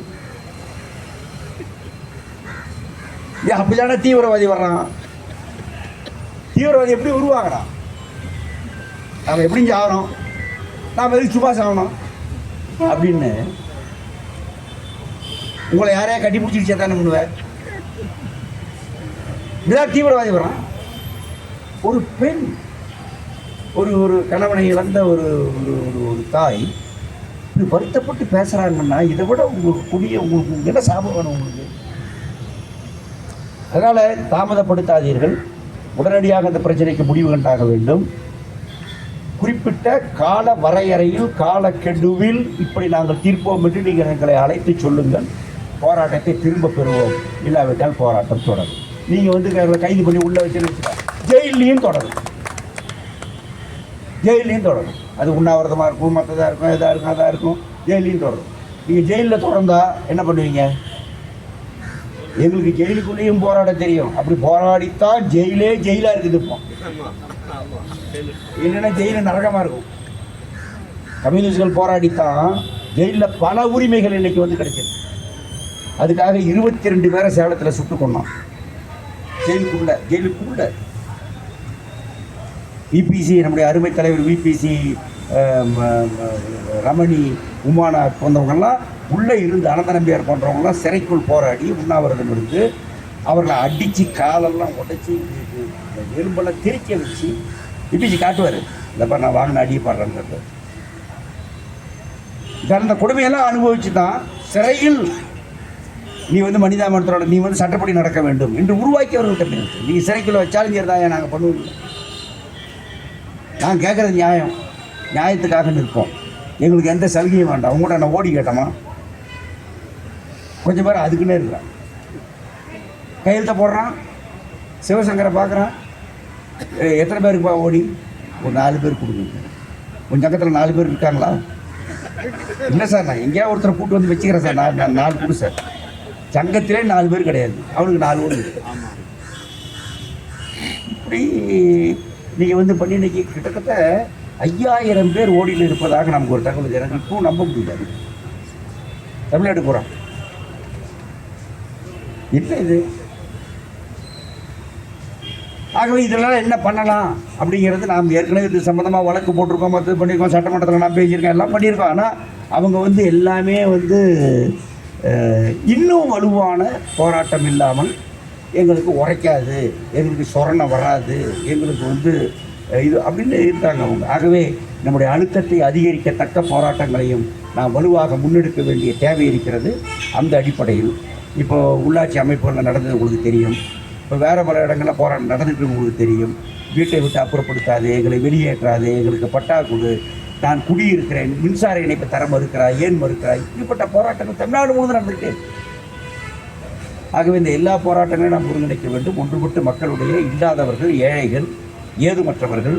அப்படிதானே தீவிரவாதி வர்றான். தீவிரவாதி எப்படி உருவாகிறான்? நாம் எப்படி சாகிறோம், நாம் எதுக்கு சும்மா சாகணும் அப்படின்னு உங்களை யாரையா கட்டி பிடிச்சிருச்சா தானே பண்ணுவேன். இப்படிதான் தீவிரவாதி வரான். ஒரு பெண், ஒரு கணவனை இழந்த ஒரு தாய் இப்படி வருத்தப்பட்டு பேசுகிறாங்கன்னா இதை விட உங்களுக்கு என்ன சாபம் வேணும் உங்களுக்கு? அதனால் தாமதப்படுத்தாதீர்கள், உடனடியாக அந்த பிரச்சனைக்கு முடிவு கண்டாக வேண்டும். குறிப்பிட்ட கால வரையறையில் காலக்கெடுவில் இப்படி நாங்கள் தீர்ப்போம் என்று நீங்கள் எங்களை அழைத்து சொல்லுங்கள், போராட்டத்தை திரும்ப பெறுவோம். இல்லாவிட்டால் போராட்டம் தொடரும். நீங்கள் கைது பண்ணி உள்ளே வச்சுருக்கா ஜெயிலையும் தொடரும், ஜெயிலையும் தொடரும். அது உண்ணாவிரதமாக இருக்கும், மற்றதாக இருக்கும், எதாக இருக்கும், அதாக இருக்கும், ஜெயிலையும் தொடரும். நீங்கள் ஜெயிலில் தொடர்ந்தா என்ன பண்ணுவீங்க? எங்களுக்கு ஜெயிலுக்குள்ளேயும் போராட தெரியும். அப்படி போராடித்தான் ஜெயிலாக இருக்குது. இப்போ இல்லைன்னா ஜெயில நரகமாக இருக்கும். கம்யூனிஸ்டுகள் போராடித்தான் ஜெயிலில் பல உரிமைகள் இன்னைக்கு கிடைச்சது. அதுக்காக 22 பேரை சேலத்தில் சுட்டு கொண்டோம். ஜெயிலுக்குள்ள விபிசி, நம்முடைய அருமை தலைவர் விபிசி, ரமணி, உமானா போன்றவங்கெல்லாம் உள்ளே இருந்து அனந்த நம்பியார் போன்றவங்களாம் சிறைக்குள் போராடி உண்ணாவிரதம் இருந்து அவர்களை அடித்து காலெல்லாம் உடைச்சி எலும்பெல்லாம் திரிக்க வச்சு இப்படி காட்டுவார். இல்லைப்பா நான் வாங்கின அடிப்படுறேன்னு. அந்த கொடுமையெல்லாம் அனுபவிச்சு தான் சிறையில் நீ மனிதாமனத்தோட நீ சட்டப்படி நடக்க வேண்டும் என்று உருவாக்கியவர்கள்ட்ட பேசு. நீங்கள் சிறைக்குள்ள வச்சாலும் சரி தான் நாங்கள் பண்ணுவோம். நான் கேட்குறது நியாயம், நியாயத்துக்காக நிற்போம். எங்களுக்கு எந்த சலுகையும் வேண்டாம். உங்கள்கிட்ட நான் ஓடி கேட்டோமா? கொஞ்சம் பேர் அதுக்குன்னே இருக்கிறான். கையெழுத்த போடுறான், சிவசங்கரை பார்க்குறான். எத்தனை பேருக்குப்பா ஓடி? ஒரு 4 பேர் கொடுங்க. உங்கள் சங்கத்தில் 4 பேர் இருக்காங்களா? இல்லை சார், நான் எங்கேயா ஒருத்தரை கூட்டு வந்து வச்சுக்கிறேன் சார். நான் 4 கொடு சார். சங்கத்திலே 4 பேர் கிடையாது, அவனுக்கு 4 ஓடி. இப்படி நீங்கள் பண்ணி இன்னைக்கு கிட்டத்தட்ட 5000 பேர் ஓடியில் இருப்பதாக நமக்கு ஒரு தகவல். எனக்கு இப்பவும் நம்ப முடியாது. தமிழ்நாடு போகிறான். என்ன இது? ஆகவே இதெல்லாம் என்ன பண்ணலாம் அப்படிங்கிறது நாம் ஏற்கனவே இது சம்மந்தமாக வழக்கு போட்டிருக்கோம், மற்ற பண்ணியிருக்கோம், சட்டமன்றத்தில் நான் பேசியிருக்கேன், எல்லாம் பண்ணியிருக்கோம். ஆனால் அவங்க எல்லாமே இன்னும் வலுவான போராட்டம் இல்லாமல் எங்களுக்கு உரைக்காது, எங்களுக்கு சொரணை வராது, எங்களுக்கு இது அப்படின்னு இருந்தாங்க அவங்க. ஆகவே நம்முடைய அழுத்தத்தை அதிகரிக்கத்தக்க போராட்டங்களையும் நாம் வலுவாக முன்னெடுக்க வேண்டிய தேவை இருக்கிறது. அந்த அடிப்படையில் இப்போ உள்ளாட்சி அமைப்புகளில் நடந்தது உங்களுக்கு தெரியும். இப்போ வேறு பல இடங்களில் போராட்டம் நடந்துட்டு உங்களுக்கு தெரியும். வீட்டை விட்டு அப்புறப்படுத்தாது, எங்களை வெளியேற்றாது, எங்களுக்கு பட்டா கொடு, நான் குடியிருக்கிறேன், மின்சார இணைப்பு தர மறுக்கிறாய், ஏன் மறுக்கிறாய், இப்படிப்பட்ட போராட்டங்கள் தமிழ்நாடு முழுவதும் நடந்துட்டு. ஆகவே இந்த எல்லா போராட்டங்களையும் நாம் ஒருங்கிணைக்க வேண்டும். ஒன்றுபட்டு மக்களுடைய இல்லாதவர்கள், ஏழைகள், ஏதுமற்றவர்கள்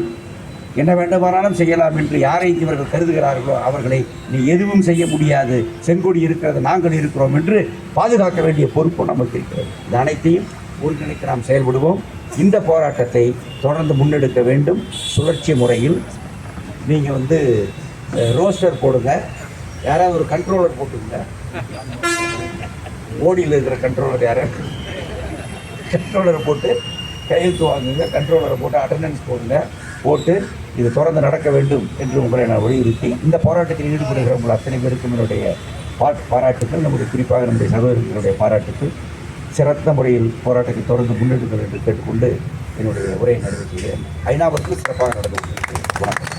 என்ன வேண்டுமானாலும் செய்யலாம் என்று யாரை இவர்கள் கருதுகிறார்களோ அவர்களை நீ எதுவும் செய்ய முடியாது, செங்கொடி இருக்கிறது, நாங்கள் இருக்கிறோம் என்று பாதுகாக்க வேண்டிய பொறுப்பு நமக்கு இருக்கிறது. இது அனைத்தையும் ஒருங்கிணைக்க நாம் செயல்படுவோம். இந்த போராட்டத்தை தொடர்ந்து முன்னெடுக்க வேண்டும். சுழற்சி முறையில் நீங்கள் ரோஸ்டர் போடுங்க, யாராவது ஒரு கண்ட்ரோலர் போட்டுங்க. ஓடியில் இருக்கிற கண்ட்ரோலர் யாராவது கண்ட்ரோலரை போட்டு கையெழுத்து வாங்குங்க, கண்ட்ரோலரை போட்டு அட்டண்டன்ஸ் போட்டு இது தொடர்ந்து நடக்க வேண்டும் என்று உங்களை நான் வலியுறுத்தி இந்த போராட்டத்தில் ஈடுபடுகிற உங்கள் அத்தனை பேருக்கும் என்னுடைய பாராட்டுக்கள். நம்முடைய குறிப்பாக நம்முடைய சகோதரர்களுடைய பாராட்டுக்கள். சிறந்த முறையில் போராட்டத்தை தொடர்ந்து முன்னெடுங்கள் என்று கேட்டுக்கொண்டு என்னுடைய உரையை நிறைவு செய்கிறேன். ஐநாவிற்கு சிறப்பாக நடந்து கொண்டிருக்கிறேன். வணக்கம்.